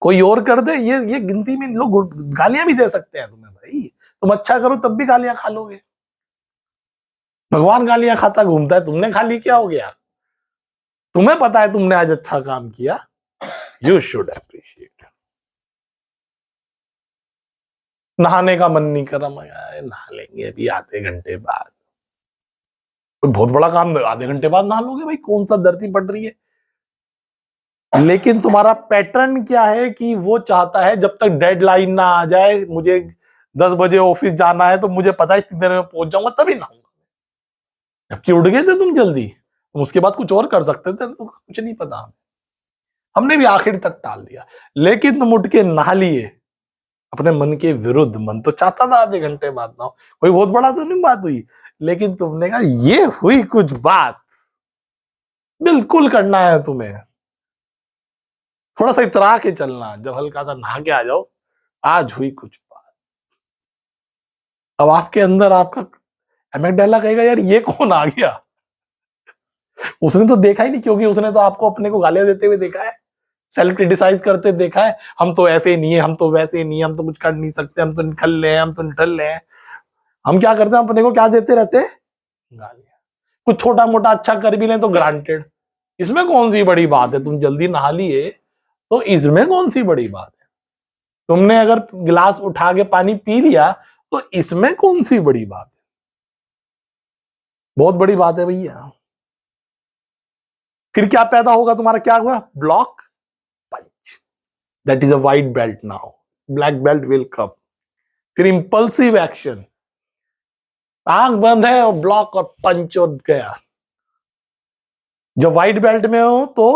कोई और कर दे, ये गिनती में लोग गालियां भी दे सकते हैं तुम्हें। भाई तुम अच्छा करो तब भी गालियां खा लोगे। भगवान गालियां खाता घूमता है, तुमने खाली क्या हो गया? तुम्हें पता है तुमने आज अच्छा काम किया, यू शुड एप्रिशिएट। नहाने का मन नहीं कर रहा, मैं नहा लेंगे अभी आधे घंटे बाद। बहुत बड़ा काम, आधे घंटे बाद नहा लोगे? भाई कौन सा धरती पड़ रही है? लेकिन तुम्हारा पैटर्न क्या है कि वो चाहता है जब तक डेडलाइन ना आ जाए, मुझे 10 बजे ऑफिस जाना है तो मुझे पता है इतनी देर में पहुंच जाऊंगा तभी नहाऊंगा। जबकि उठ गए थे तुम जल्दी, तुम उसके बाद कुछ और कर सकते थे, तो कुछ नहीं पता। हमने भी आखिर तक टाल दिया। लेकिन तुम उठ के नहा लिए अपने मन के विरुद्ध। मन तो चाहता था आधे घंटे बाद ना हो, कोई बहुत बड़ा तो नहीं बात हुई, लेकिन तुमने कहा ये हुई कुछ बात, बिल्कुल करना है तुम्हें। थोड़ा सा इतरा के चलना, जब हल्का सा नहा के आ जाओ, आज हुई कुछ बात। अब आपके अंदर आपका एमेगडाला कहेगा यार ये कौन आ गया? उसने तो देखा ही नहीं, क्योंकि उसने तो आपको अपने को गालियां देते हुए देखा है, सेल्फ क्रिटिसाइज करते देखा है। हम तो ऐसे नहीं है, हम तो वैसे नहीं है, हम तो कुछ कर नहीं सकते, हम तो निकल रहे हैं, हम तो निकल रहे हैं। हम क्या करते हैं, अपने को क्या देते रहते हैं? गालियां। कुछ छोटा मोटा अच्छा कर भी लें तो ग्रांटेड, इसमें कौन सी बड़ी बात है? तुम जल्दी नहा लिए तो इसमें कौन सी बड़ी बात है? तुमने अगर गिलास उठा के पानी पी लिया तो इसमें कौन सी बड़ी बात है? बहुत बड़ी बात है भैया। फिर क्या पैदा होगा तुम्हारा? क्या हुआ? Block punch, that is a white belt. Now black belt will come. फिर इंपल्सिव एक्शन, आंख बंद है और ब्लॉक और पंच और गया। जब व्हाइट बेल्ट में हो तो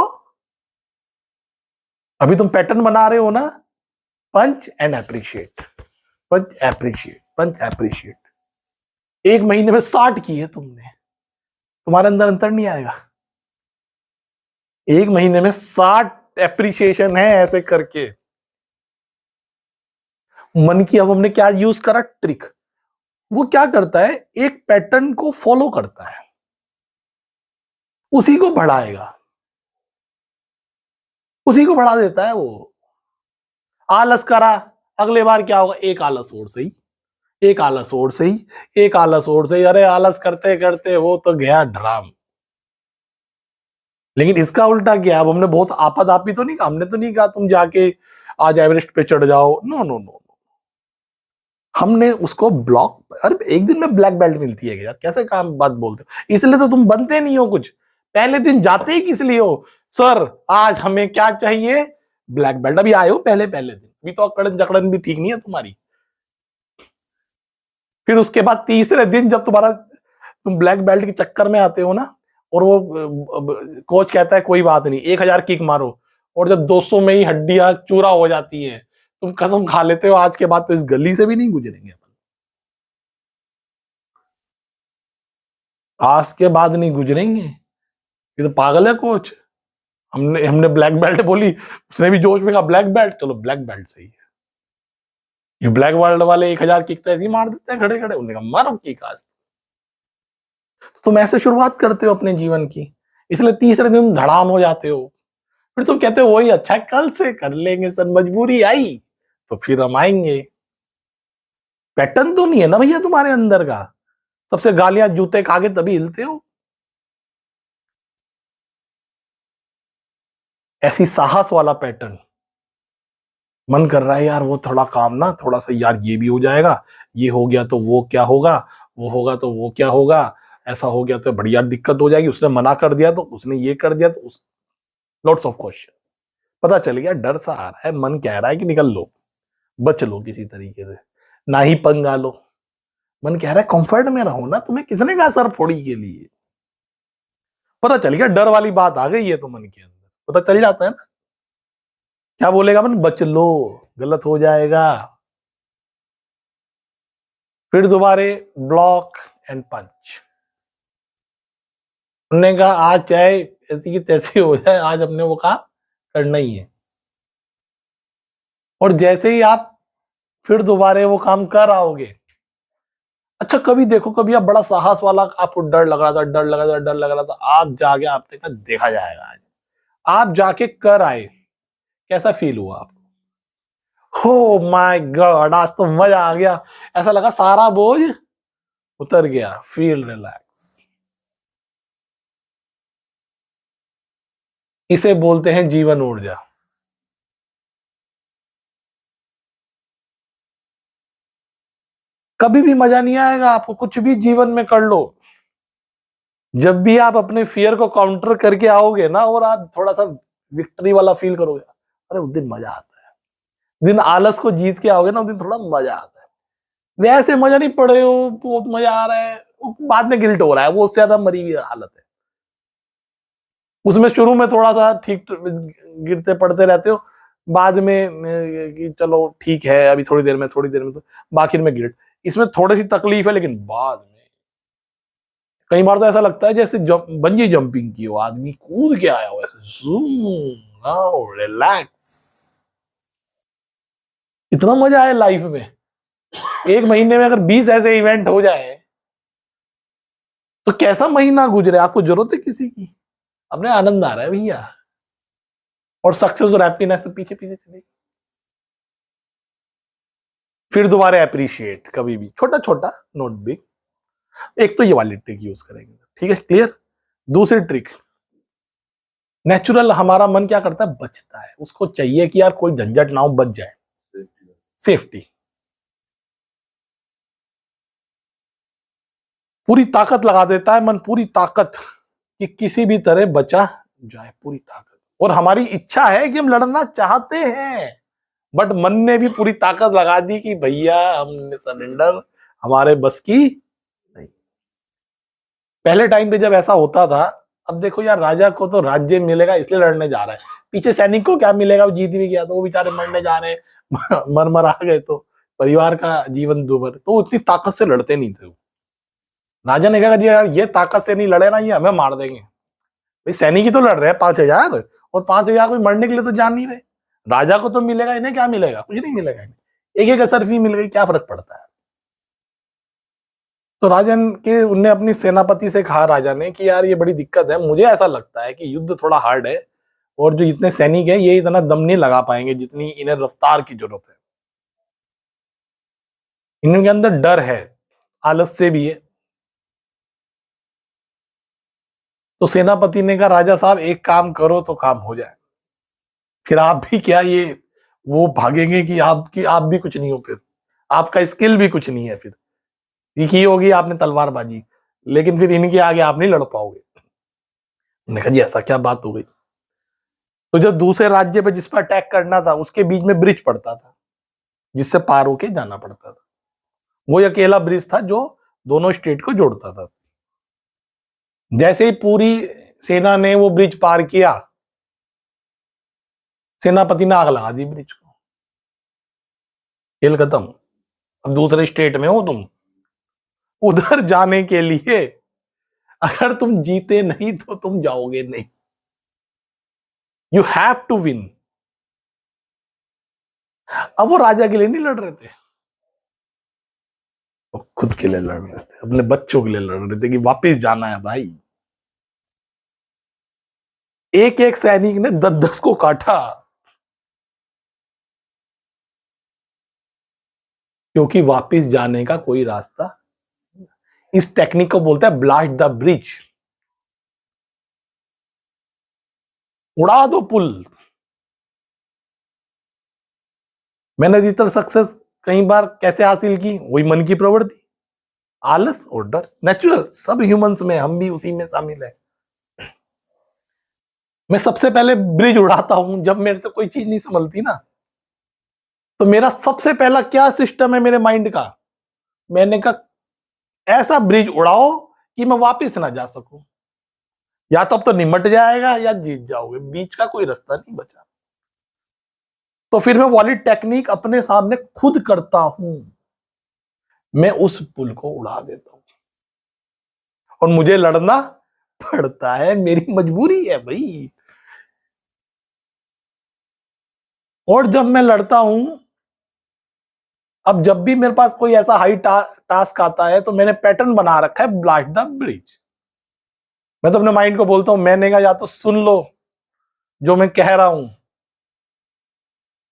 अभी तुम पैटर्न बना रहे हो ना, punch and appreciate, punch appreciate, punch appreciate. 1 महीने में 60 की है तुमने, तुम्हारे अंदर अंतर नहीं आएगा? 1 महीने में 60 एप्रिशिएशन है ऐसे करके। मन की अब हमने क्या यूज करा? ट्रिक। वो क्या करता है, एक पैटर्न को फॉलो करता है, उसी को बढ़ाएगा, उसी को बढ़ा देता है। वो आलस करा, अगले बार क्या होगा? एक आलस और सही, एक आलस और सही, एक आलस और सही। अरे आलस करते करते वो तो गया ड्राम। लेकिन इसका उल्टा क्या? अब हमने बहुत आपाधापी तो नहीं कहा, हमने तो नहीं कहा तुम जाके आज एवरेस्ट पे चढ़ जाओ, नो नो नो। हमने उसको ब्लॉक। अरे एक दिन में ब्लैक बेल्ट मिलती है यार, कैसे काम बात बोलते हो? इसलिए तो तुम बनते नहीं हो कुछ। पहले दिन जाते ही किस लिए हो? सर आज हमें क्या चाहिए? Black belt. अभी आए हो पहले पहले दिन, अभी तो अकड़न जकड़न भी ठीक नहीं है तुम्हारी। फिर उसके बाद तीसरे दिन जब तुम ब्लैक बेल्ट के चक्कर में आते हो ना, और वो कोच कहता है कोई बात नहीं 1000 किक मारो, और जब 200 में ही हड्डियां चूरा हो जाती है, तुम कसम खा लेते हो आज के बाद तो इस गली से भी नहीं गुजरेंगे अपन, आज के बाद नहीं गुजरेंगे। ये तो पागल है कोच। हमने हमने ब्लैक बेल्ट बोली, उसने भी जोश में कहा ब्लैक बेल्ट, चलो ब्लैक बेल्ट सही है। ये ब्लैक बेल्ट वाले 1000 किक तो ऐसे ही मार देते हैं खड़े खड़े, उन्होंने कहा मारो किक आज। तुम ऐसे शुरुआत करते हो अपने जीवन की, इसलिए तीसरे दिन धड़ाम हो जाते हो। फिर तुम कहते हो वही अच्छा है, कल से कर लेंगे सर, मजबूरी आई तो फिर हम आएंगे। पैटर्न तो नहीं है ना भैया तुम्हारे अंदर का, सबसे गालियां जूते खा के तभी हिलते हो। ऐसी साहस वाला पैटर्न, मन कर रहा है यार वो थोड़ा काम ना, थोड़ा सा यार ये भी हो जाएगा, ये हो गया तो वो क्या होगा, वो होगा तो वो क्या होगा, ऐसा हो गया तो बढ़िया दिक्कत हो जाएगी, उसने मना कर दिया तो उसने ये कर दिया तो लॉट्स ऑफ क्वेश्चन। पता चल गया डर सा आ रहा है, मन कह रहा है कि निकल लो, बच लो किसी तरीके से, ना ही पंगा लो। मन कह रहा है कंफर्ट में रहो ना, तुम्हें किसने कहा सर फोड़ी के लिए? पता चल गया डर वाली बात आ गई है तो मन के अंदर। पता चल जाता है ना। क्या बोलेगा मन, बच लो, गलत हो जाएगा। फिर दोबारे ब्लॉक एंड पंच। उन्होंने कहा आज चाहे ऐसी की तैसी हो जाए, आज अपने वो काम करना ही है। और जैसे ही आप फिर दोबारा वो काम कर आओगे, अच्छा कभी देखो, कभी आप बड़ा साहस वाला, आपको डर लग रहा था, डर लग रहा था, आप जाके आपने कहा देखा जाएगा आज, आप जाके कर आए, कैसा फील हुआ आपको? हो माय गॉड, आज तो मजा आ गया, ऐसा लगा सारा बोझ उतर गया, फील रिलैक्स। इसे बोलते हैं जीवन ऊर्जा। कभी भी मजा नहीं आएगा आपको, कुछ भी जीवन में कर लो, जब भी आप अपने फियर को काउंटर करके आओगे ना, और आप थोड़ा सा विक्ट्री वाला फील करोगे, अरे उस दिन मजा आता है। दिन आलस को जीत के आओगे ना, उस दिन थोड़ा मजा आता है। वैसे मजा नहीं पड़े हो, बहुत मजा आ रहा है, बाद में गिल्ट हो रहा है, वो उससे ज्यादा मरी हुई हालत है। उसमें शुरू में थोड़ा सा ठीक गिरते पड़ते रहते हो, बाद में कि चलो ठीक है, अभी थोड़ी देर में तो बाकी में गिल्ट। इसमें थोड़ी सी तकलीफ है, लेकिन बाद में कई बार तो ऐसा लगता है जैसे बंजी जंपिंग की हो, आदमी कूद के आया हो ऐसे, जूम, रिलैक्स। इतना मजा आए लाइफ में। एक महीने में अगर 20 ऐसे इवेंट हो जाए तो कैसा महीना गुजरे, आपको जरूरत है किसी की, अपने आनंद आ रहा है भैया, और सक्सेस और हैप्पीनेस तो पीछे पीछे चलेगी। फिर दोबारा अप्रिशिएट, कभी भी छोटा छोटा, नोट बिग। एक तो ये वाली ट्रिक यूज करेंगे, ठीक है, क्लियर। दूसरी ट्रिक, नेचुरल हमारा मन क्या करता है, बचता है, उसको चाहिए कि यार कोई झंझट ना हो, बच जाए, सेफ्टी। पूरी ताकत लगा देता है मन, पूरी ताकत, कि किसी भी तरह बचा जाए, पूरी ताकत। और हमारी इच्छा है कि हम लड़ना चाहते हैं, बट मन ने भी पूरी ताकत लगा दी कि भैया हमने सरेंडर, हमारे बस की नहीं। पहले टाइम पे जब ऐसा होता था, अब देखो यार, राजा को तो राज्य मिलेगा इसलिए लड़ने जा रहा है, पीछे सैनिक को क्या मिलेगा, वो जीत भी गया तो वो बेचारे मरने जा रहे हैं, मर आ गए तो परिवार का जीवन दुभर, तो उतनी ताकत से लड़ते नहीं थे। राजा ने कहा जी यार, ये ताकत से नहीं लड़े ना, ये हमें मार देंगे। भाई सैनिक ही तो लड़ रहे हैं 5,000, और 5,000 कोई मरने के लिए तो जान नहीं रहे। राजा को तो मिलेगा, इन्हें क्या मिलेगा, कुछ नहीं मिलेगा इन्हें, एक एक असरफी मिल गई, क्या फर्क पड़ता है। तो राजन के उनने अपनी सेनापति से कहा, राजा ने, कि यार ये बड़ी दिक्कत है, मुझे ऐसा लगता है कि युद्ध थोड़ा हार्ड है, और जो इतने सैनिक है ये इतना दम नहीं लगा पाएंगे जितनी इन्हें रफ्तार की जरूरत है। इनके अंदर डर है, आलस से भी है। तो सेनापति ने कहा, राजा साहब एक काम करो तो काम हो जाए, फिर आप भी क्या ये वो भागेंगे कि आप भी कुछ नहीं हो, फिर आपका स्किल भी कुछ नहीं है, फिर सीखी होगी आपने तलवारबाजी, लेकिन फिर इनके आगे आप नहीं लड़ पाओगे। उन्होंने कहा जी ऐसा क्या बात हो गई। तो जो दूसरे राज्य पे जिस पर अटैक करना था, उसके बीच में ब्रिज पड़ता था, जिससे पार होके जाना पड़ता था। वो अकेला ब्रिज था जो दोनों स्टेट को जोड़ता था। जैसे ही पूरी सेना ने वो ब्रिज पार किया, सेनापति ने आग लगा दी ब्रिज को, खेल खत्म। अब दूसरे स्टेट में हो तुम, उधर जाने के लिए अगर तुम जीते नहीं तो तुम जाओगे नहीं, यू हैव टू विन। अब वो राजा के लिए नहीं लड़ रहे थे, वो खुद के लिए लड़ रहे थे, अपने बच्चों के लिए लड़ रहे थे कि वापस जाना है भाई। एक एक सैनिक ने 10-10 को काटा, क्योंकि वापस जाने का कोई रास्ता। इस टेक्निक को बोलते हैं ब्लास्ट द ब्रिज, उड़ा दो पुल। मैंने अधिकतर सक्सेस कई बार कैसे हासिल की, वही मन की प्रवृत्ति, आलस और डर, नेचुरल, सब ह्यूमंस में, हम भी उसी में शामिल है। मैं सबसे पहले ब्रिज उड़ाता हूं जब मेरे से कोई चीज नहीं संभलती ना, तो मेरा सबसे पहला क्या सिस्टम है मेरे माइंड का, मैंने कहा ऐसा ब्रिज उड़ाओ कि मैं वापस ना जा सकूं। या तो निमट जाएगा या जीत जाओगे, बीच का कोई रास्ता नहीं बचा। तो फिर मैं वाली टेक्निक अपने सामने खुद करता हूं, मैं उस पुल को उड़ा देता हूं और मुझे लड़ना पड़ता है, मेरी मजबूरी है भाई। और जब मैं लड़ता हूं, अब जब भी मेरे पास कोई ऐसा हाई टास्क आता है तो मैंने पैटर्न बना रखा है, ब्लास्ट द ब्रिज। मैं तो अपने माइंड को बोलता हूं, मैंने कहा या तो सुन लो जो मैं कह रहा हूं,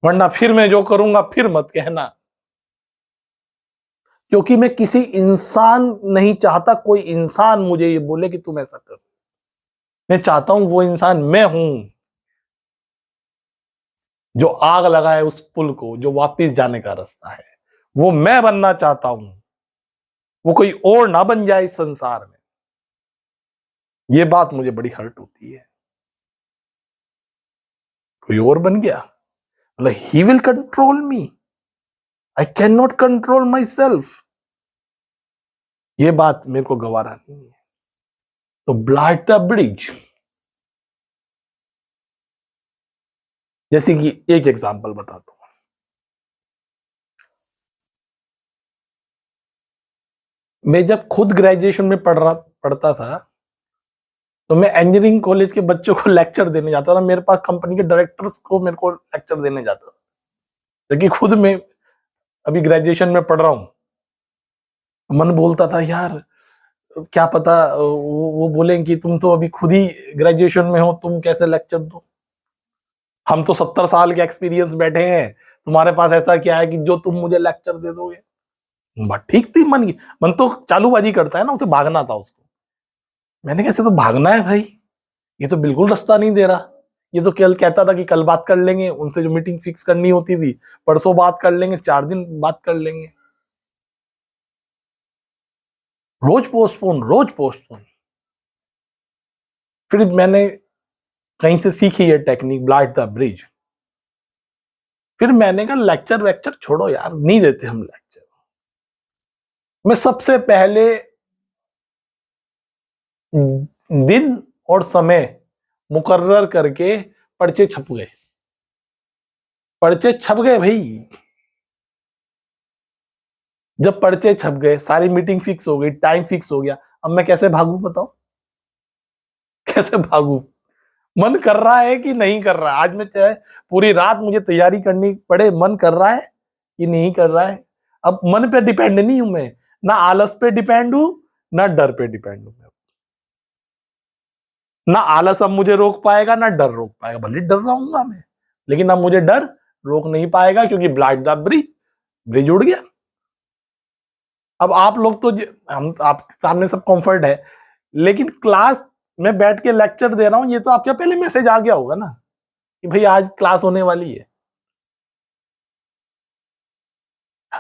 वरना फिर मैं जो करूंगा फिर मत कहना। क्योंकि मैं किसी इंसान नहीं चाहता कोई इंसान मुझे ये बोले कि तुम ऐसा कर। मैं चाहता हूं वो इंसान मैं हूं जो आग लगाए उस पुल को, जो वापस जाने का रास्ता है, वो मैं बनना चाहता हूं। वो कोई और ना बन जाए इस संसार में। ये बात मुझे बड़ी हर्ट होती है। कोई और बन गया, मतलब he will control me, I can not control my self. ये बात मेरे को गवारा नहीं है। तो ब्लास्ट द ब्रिज, जैसे कि एक एग्जांपल बताता हूं। मैं जब खुद ग्रेजुएशन में पढ़ता था, तो मैं इंजीनियरिंग कॉलेज के बच्चों को लेक्चर देने जाता था। मेरे पास कंपनी के डायरेक्टर्स को मेरे को लेक्चर देने जाता था, क्योंकि खुद मैं अभी ग्रेजुएशन में पढ़ रहा हूं। मन बोलता था यार, क्या पता वो बोलें कि तुम तो अभी खुद ही ग्रेजुएशन में हो, तुम कैसे लेक्चर दो। हम तो 70 साल के एक्सपीरियंस बैठे हैं, तुम्हारे पास ऐसा क्या है कि जो तुम मुझे लेक्चर दे दोगे। बात ठीक थी, मन की मन तो चालूबाजी करता है ना, उसे भागना था उसको। मैंने कैसे, तो भागना है भाई, ये तो बिल्कुल रास्ता नहीं दे रहा। ये तो कल कहता था कि कल बात कर लेंगे, उनसे जो मीटिंग फिक्स करनी होती थी परसों बात कर लेंगे, 4 दिन बात कर लेंगे। रोज पोस्टपोन, रोज पोस्टपोन। फिर मैंने कहीं से सीखी ये टेक्निक, ब्लास्ट द ब्रिज। फिर मैंने कहा लेक्चर वेक्चर छोड़ो यार, नहीं देते हम लेक्चर। मैं सबसे पहले दिन और समय मुकर्रर करके पर्चे छप गए, पर्चे छप गए भाई। जब पर्चे छप गए, सारी मीटिंग फिक्स हो गई, टाइम फिक्स हो गया, अब मैं कैसे भागू बताओ, कैसे भागू। मन कर रहा है कि नहीं कर रहा है, आज मैं चाहे पूरी रात मुझे तैयारी करनी पड़े, मन कर रहा है कि नहीं कर रहा है। अब मन पे डिपेंड नहीं हूं मैं, ना आलस पे डिपेंड हूं, ना डर पे डिपेंड हूं। ना आलस अब मुझे रोक पाएगा, ना डर रोक पाएगा। भले डर रहूंगा मैं, लेकिन अब मुझे डर रोक नहीं पाएगा, क्योंकि ब्लास्ट द ब्रिज, ब्रिज उड़ गया। अब आप लोग तो हम आपके सामने सब कंफर्ट है, लेकिन क्लास में बैठ के लेक्चर दे रहा हूं, ये तो आपके पहले मैसेज आ गया होगा ना कि भाई आज क्लास होने वाली है।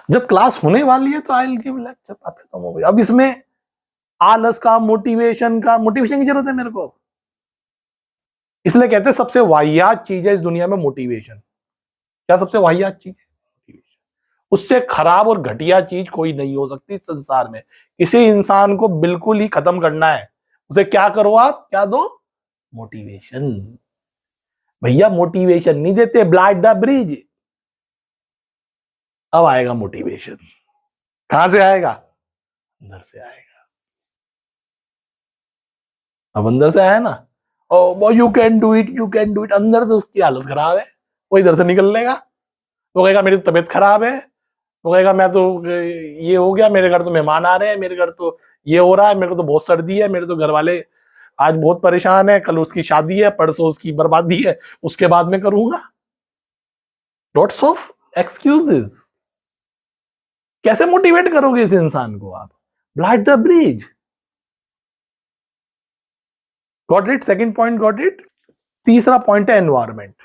जब क्लास होने वाली है तो आई विल गिव लेक्चर, बात खत्म हो गई। अब इसमें आलस का, मोटिवेशन की जरूरत है मेरे को। इसलिए कहते हैं सबसे वाहियात चीज है इस दुनिया में मोटिवेशन। क्या सबसे वाहियात चीज है? उससे खराब और घटिया चीज कोई नहीं हो सकती संसार में। किसी इंसान को बिल्कुल ही खत्म करना है, उसे क्या करो आप, क्या दो? मोटिवेशन। भैया मोटिवेशन नहीं देते, ब्लास्ट द ब्रिज। अब आएगा मोटिवेशन। कहां से आएगा? अंदर से आएगा। अब अंदर से आया ना, oh you can do it, you can do it. अंदर से उसकी हालत खराब है, वो इधर से निकल लेगा। वो कहेगा मेरी तबीयत खराब है, वो कहेगा मैं तो ये हो गया, मेरे घर तो मेहमान आ रहे हैं, मेरे घर तो ये हो रहा है, मेरे को तो बहुत सर्दी है, मेरे तो घर वाले आज बहुत परेशान है, कल उसकी शादी है, परसों उसकी बर्बादी है, उसके बाद में करूंगा। Lots of excuses. कैसे मोटिवेट करोगे इस इंसान को आप? Blast the bridge. Got it? Second point got it? तीसरा पॉइंट है एनवायरमेंट।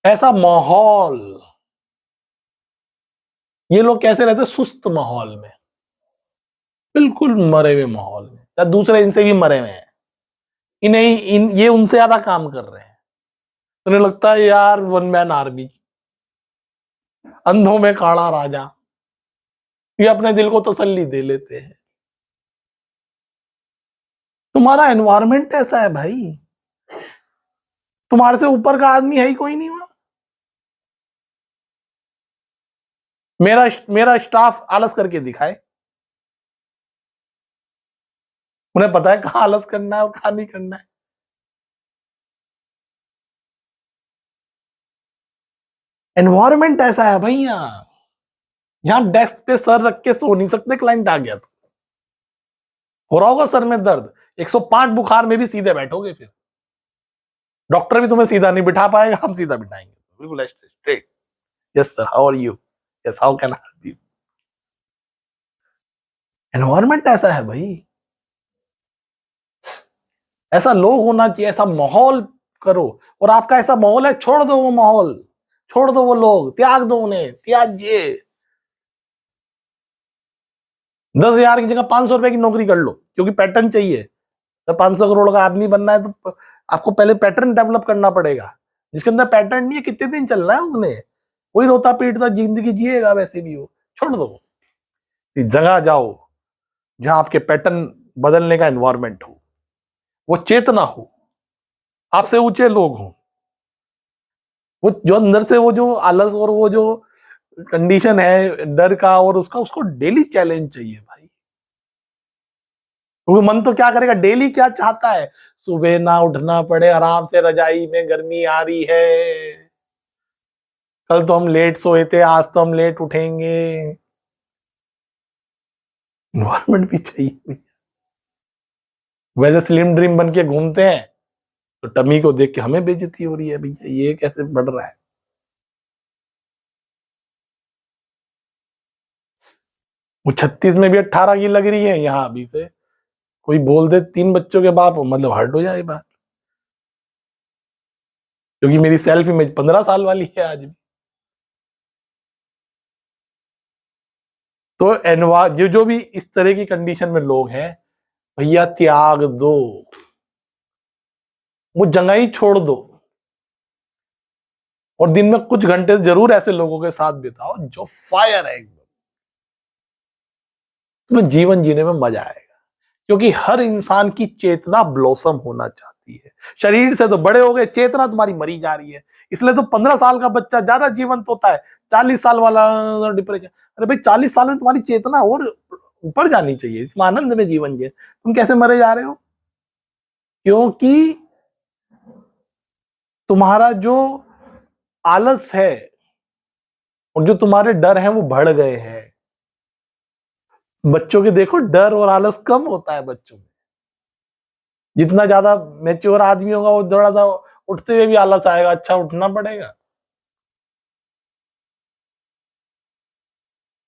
ऐसा माहौल, ये लोग कैसे रहते? सुस्त माहौल में, बिल्कुल मरे हुए माहौल में, या दूसरे इनसे भी मरे हुए हैं, ये उनसे ज्यादा काम कर रहे हैं। तो उन्हें लगता है यार वन मैन आर्मी, अंधों में काड़ा राजा। ये अपने दिल को तसल्ली दे लेते हैं। तुम्हारा एनवायरमेंट ऐसा है भाई, तुम्हारे से ऊपर का आदमी है ही कोई नहीं वहां। मेरा स्टाफ आलस करके दिखाए, उन्हें पता है कहां आलस करना है और कहां नहीं करना है। एनवायरमेंट ऐसा है भाई, यहां डेस्क पे सर रख के सो नहीं सकते, क्लाइंट आ गया तो हो रहा होगा सर में दर्द, 105 बुखार में भी सीधे बैठोगे, फिर डॉक्टर भी तुम्हें सीधा नहीं बिठा पाएगा, हम सीधा बिठाएंगे बिल्कुल straight. Yes sir, how are you, yes how can I help you. Environment ऐसा है भाई, ऐसा लोग होना चाहिए, ऐसा माहौल करो। और आपका ऐसा माहौल है, छोड़ दो वो माहौल, छोड़ दो वो लोग, त्याग दो उन्हें, त्याज्य। 10,000 की जगह 500 रुपए की नौकरी कर लो, क्योंकि पैटर्न चाहिए। तो 500 करोड़ का आदमी बनना है तो आपको पहले पैटर्न डेवलप करना पड़ेगा, जिसके अंदर पैटर्न नहीं है, कितने दिन चलना है उसने, वही रोता पीटता जिंदगी जिएगा वैसे भी वो। छोड़ दो, इस जगह जाओ जहां आपके पैटर्न बदलने का एनवायरमेंट हो, वो चेतना हो, आपसे ऊंचे लोग हों, वो जो अंदर से वो जो आलस और वो जो कंडीशन है डर का और उसका, उसको डेली चैलेंज चाहिए भाई। क्योंकि मन तो क्या करेगा, डेली क्या चाहता है, सुबह ना उठना पड़े, आराम से रजाई में, गर्मी आ रही है, कल तो हम लेट सोए थे, आज तो हम लेट उठेंगे। इन्वायरमेंट भी चाहिए। वैसे स्लिम ड्रीम बन के घूमते हैं तो टमी को देख के हमें बेइज्जती हो रही है, भैया ये कैसे बढ़ रहा है। वो 36 में भी 18 की लग रही है, यहाँ अभी से कोई बोल दे 3 बच्चों के बाप, मतलब हर्ट हो जाए बात, क्योंकि मेरी सेल्फ इमेज 15 साल वाली है आज भी। तो जो भी इस तरह की कंडीशन में लोग हैं, भैया त्याग दो, वो जगह ही छोड़ दो, और दिन में कुछ घंटे जरूर ऐसे लोगों के साथ बिताओ जो फायर है एकदम, तुम्हें जीवन जीने में मजा आएगा। क्योंकि हर इंसान की चेतना ब्लॉसम होना चाहती है। शरीर से तो बड़े हो गए, चेतना तुम्हारी मरी जा रही है। इसलिए तो 15 साल का बच्चा ज्यादा जीवंत होता है, 40 साल वाला डिप्रेशन। अरे भाई 40 साल में तुम्हारी चेतना और ऊपर जानी चाहिए, तुम आनंद में जीवन जिए, तुम कैसे मरे जा रहे हो? क्योंकि तुम्हारा जो आलस है और जो तुम्हारे डर हैं वो बढ़ गए हैं। बच्चों के देखो, डर और आलस कम होता है बच्चों में। जितना ज्यादा मैच्योर आदमी होगा वो थोड़ा सा उठते हुए भी आलस आएगा, अच्छा उठना पड़ेगा।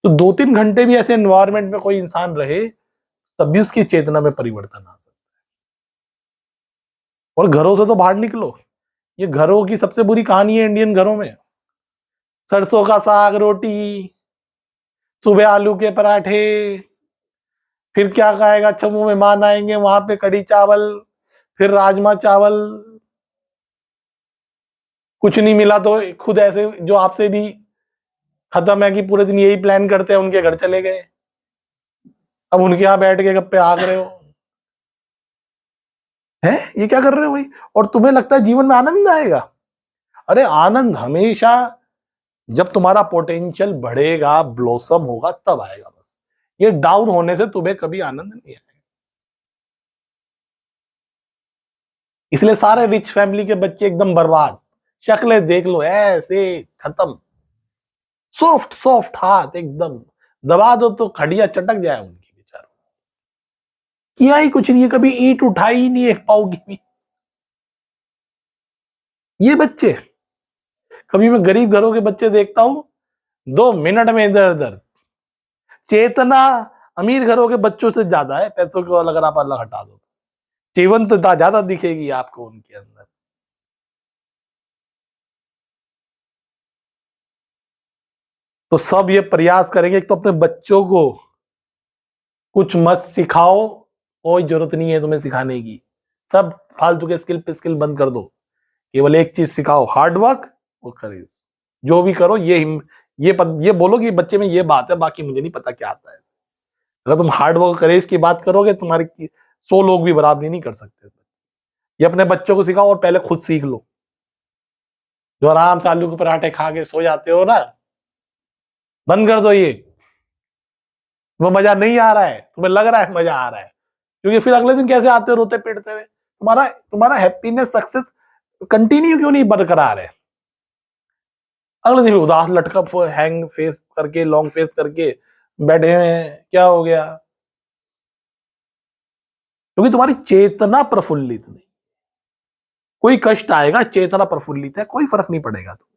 तो 2-3 घंटे भी ऐसे एनवायरनमेंट में कोई इंसान रहे, तब भी उसकी चेतना में परिवर्तन आ सकता है। और घरों से तो बाहर निकलो, ये घरों की सबसे बुरी कहानी है इंडियन घरों में। सरसों का साग रोटी, सुबह आलू के पराठे, फिर क्या खाएगा, अच्छा मुंह मेहमान आएंगे, वहां पे कढ़ी चावल, फिर राजमा चावल। कुछ नहीं मिला तो खुद ऐसे जो आपसे भी खत्म है कि पूरे दिन यही प्लान करते हैं, उनके घर चले गए, अब उनके यहाँ बैठ के गप्पे हाँक रहे हो। हैं ये क्या कर रहे हो भाई? और तुम्हें लगता है जीवन में आनंद आएगा? अरे आनंद हमेशा जब तुम्हारा पोटेंशियल बढ़ेगा, ब्लॉसम होगा, तब आएगा। बस ये डाउन होने से तुम्हें कभी आनंद नहीं आएगा। इसलिए सारे रिच फैमिली के बच्चे एकदम बर्बाद, शक्लें देख लो ऐसे खत्म, सॉफ्ट सॉफ्ट हाथ एकदम, दबा दो तो खड़िया चटक जाए उनकी, बेचारों किया ही कुछ नहीं है, कभी ईंट उठाई ही नहीं एक पाव की भी। ये बच्चे, कभी मैं गरीब घरों के बच्चे देखता हूं, 2 मिनट में इधर उधर। चेतना अमीर घरों के बच्चों से ज्यादा है, पैसों को अगर आप अलग हटा दो, जीवंतता ज्यादा दिखेगी आपको उनके अंदर। तो सब ये प्रयास करेंगे, एक तो अपने बच्चों को कुछ मत सिखाओ, कोई जरूरत नहीं है तुम्हें सिखाने की, सब फालतू के स्किल पे स्किल बंद कर दो। केवल एक चीज सिखाओ, हार्ड वर्क और करेज। जो भी करो ये बोलो कि बच्चे में ये बात है, बाकी मुझे नहीं पता क्या आता है। अगर तुम हार्ड वर्क करेज की बात करोगे, तुम्हारी 100 लोग भी बराबरी नहीं कर सकते। ये अपने बच्चों को सिखाओ और पहले खुद सीख लो। जो आराम से आलू के पराठे खा के सो जाते हो ना, बंद कर दो ये। तुम्हें मजा नहीं आ रहा है, तुम्हें लग रहा है मजा आ रहा है, क्योंकि फिर अगले दिन कैसे आते हो रोते पीटते हुए। तुम्हारा हैप्पीनेस, सक्सेस कंटिन्यू क्यों नहीं बरकरार है? अगले दिन भी उदास लटका हैंग फेस करके, लॉन्ग फेस करके बैठे हुए हैं, क्या हो गया? क्योंकि तुम्हारी चेतना प्रफुल्लित नहीं। कोई कष्ट आएगा, चेतना प्रफुल्लित है, कोई फर्क नहीं पड़ेगा, तुम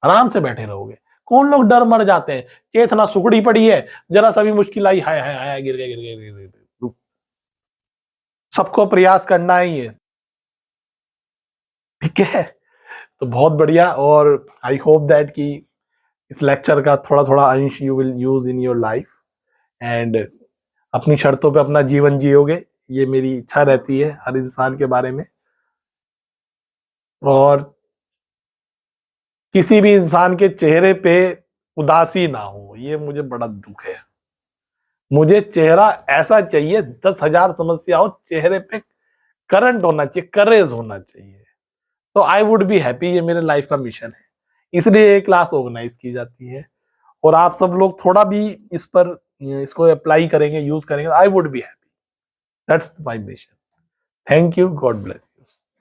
आराम से बैठे रहोगे। कौन लोग डर मर जाते हैं? चेतना सुखड़ी पड़ी है, जरा सा भी मुश्किल आई, हाय हाय हाय, गिर गए गिर गए गिर गए। सबको प्रयास करना ही है, ठीक है? तो बहुत बढ़िया। और आई होप दैट कि इस लेक्चर का थोड़ा थोड़ा अंश you will use in your life and अपनी शर्तों पे अपना जीवन जियोगे, ये मेरी इच्छा रहती है हर इंसान के बारे में। और किसी भी इंसान के चेहरे पे उदासी ना हो, ये मुझे बड़ा दुख है। मुझे चेहरा ऐसा चाहिए, 10,000 समस्या हो, चेहरे पे करंट होना चाहिए, करेज होना चाहिए, तो आई वुड बी हैप्पी। ये मेरे लाइफ का मिशन है, इसलिए ये क्लास ऑर्गेनाइज की जाती है। और आप सब लोग थोड़ा भी इसको अप्लाई करेंगे, यूज करेंगे, I would be happy. That's my mission. Thank you, God bless you.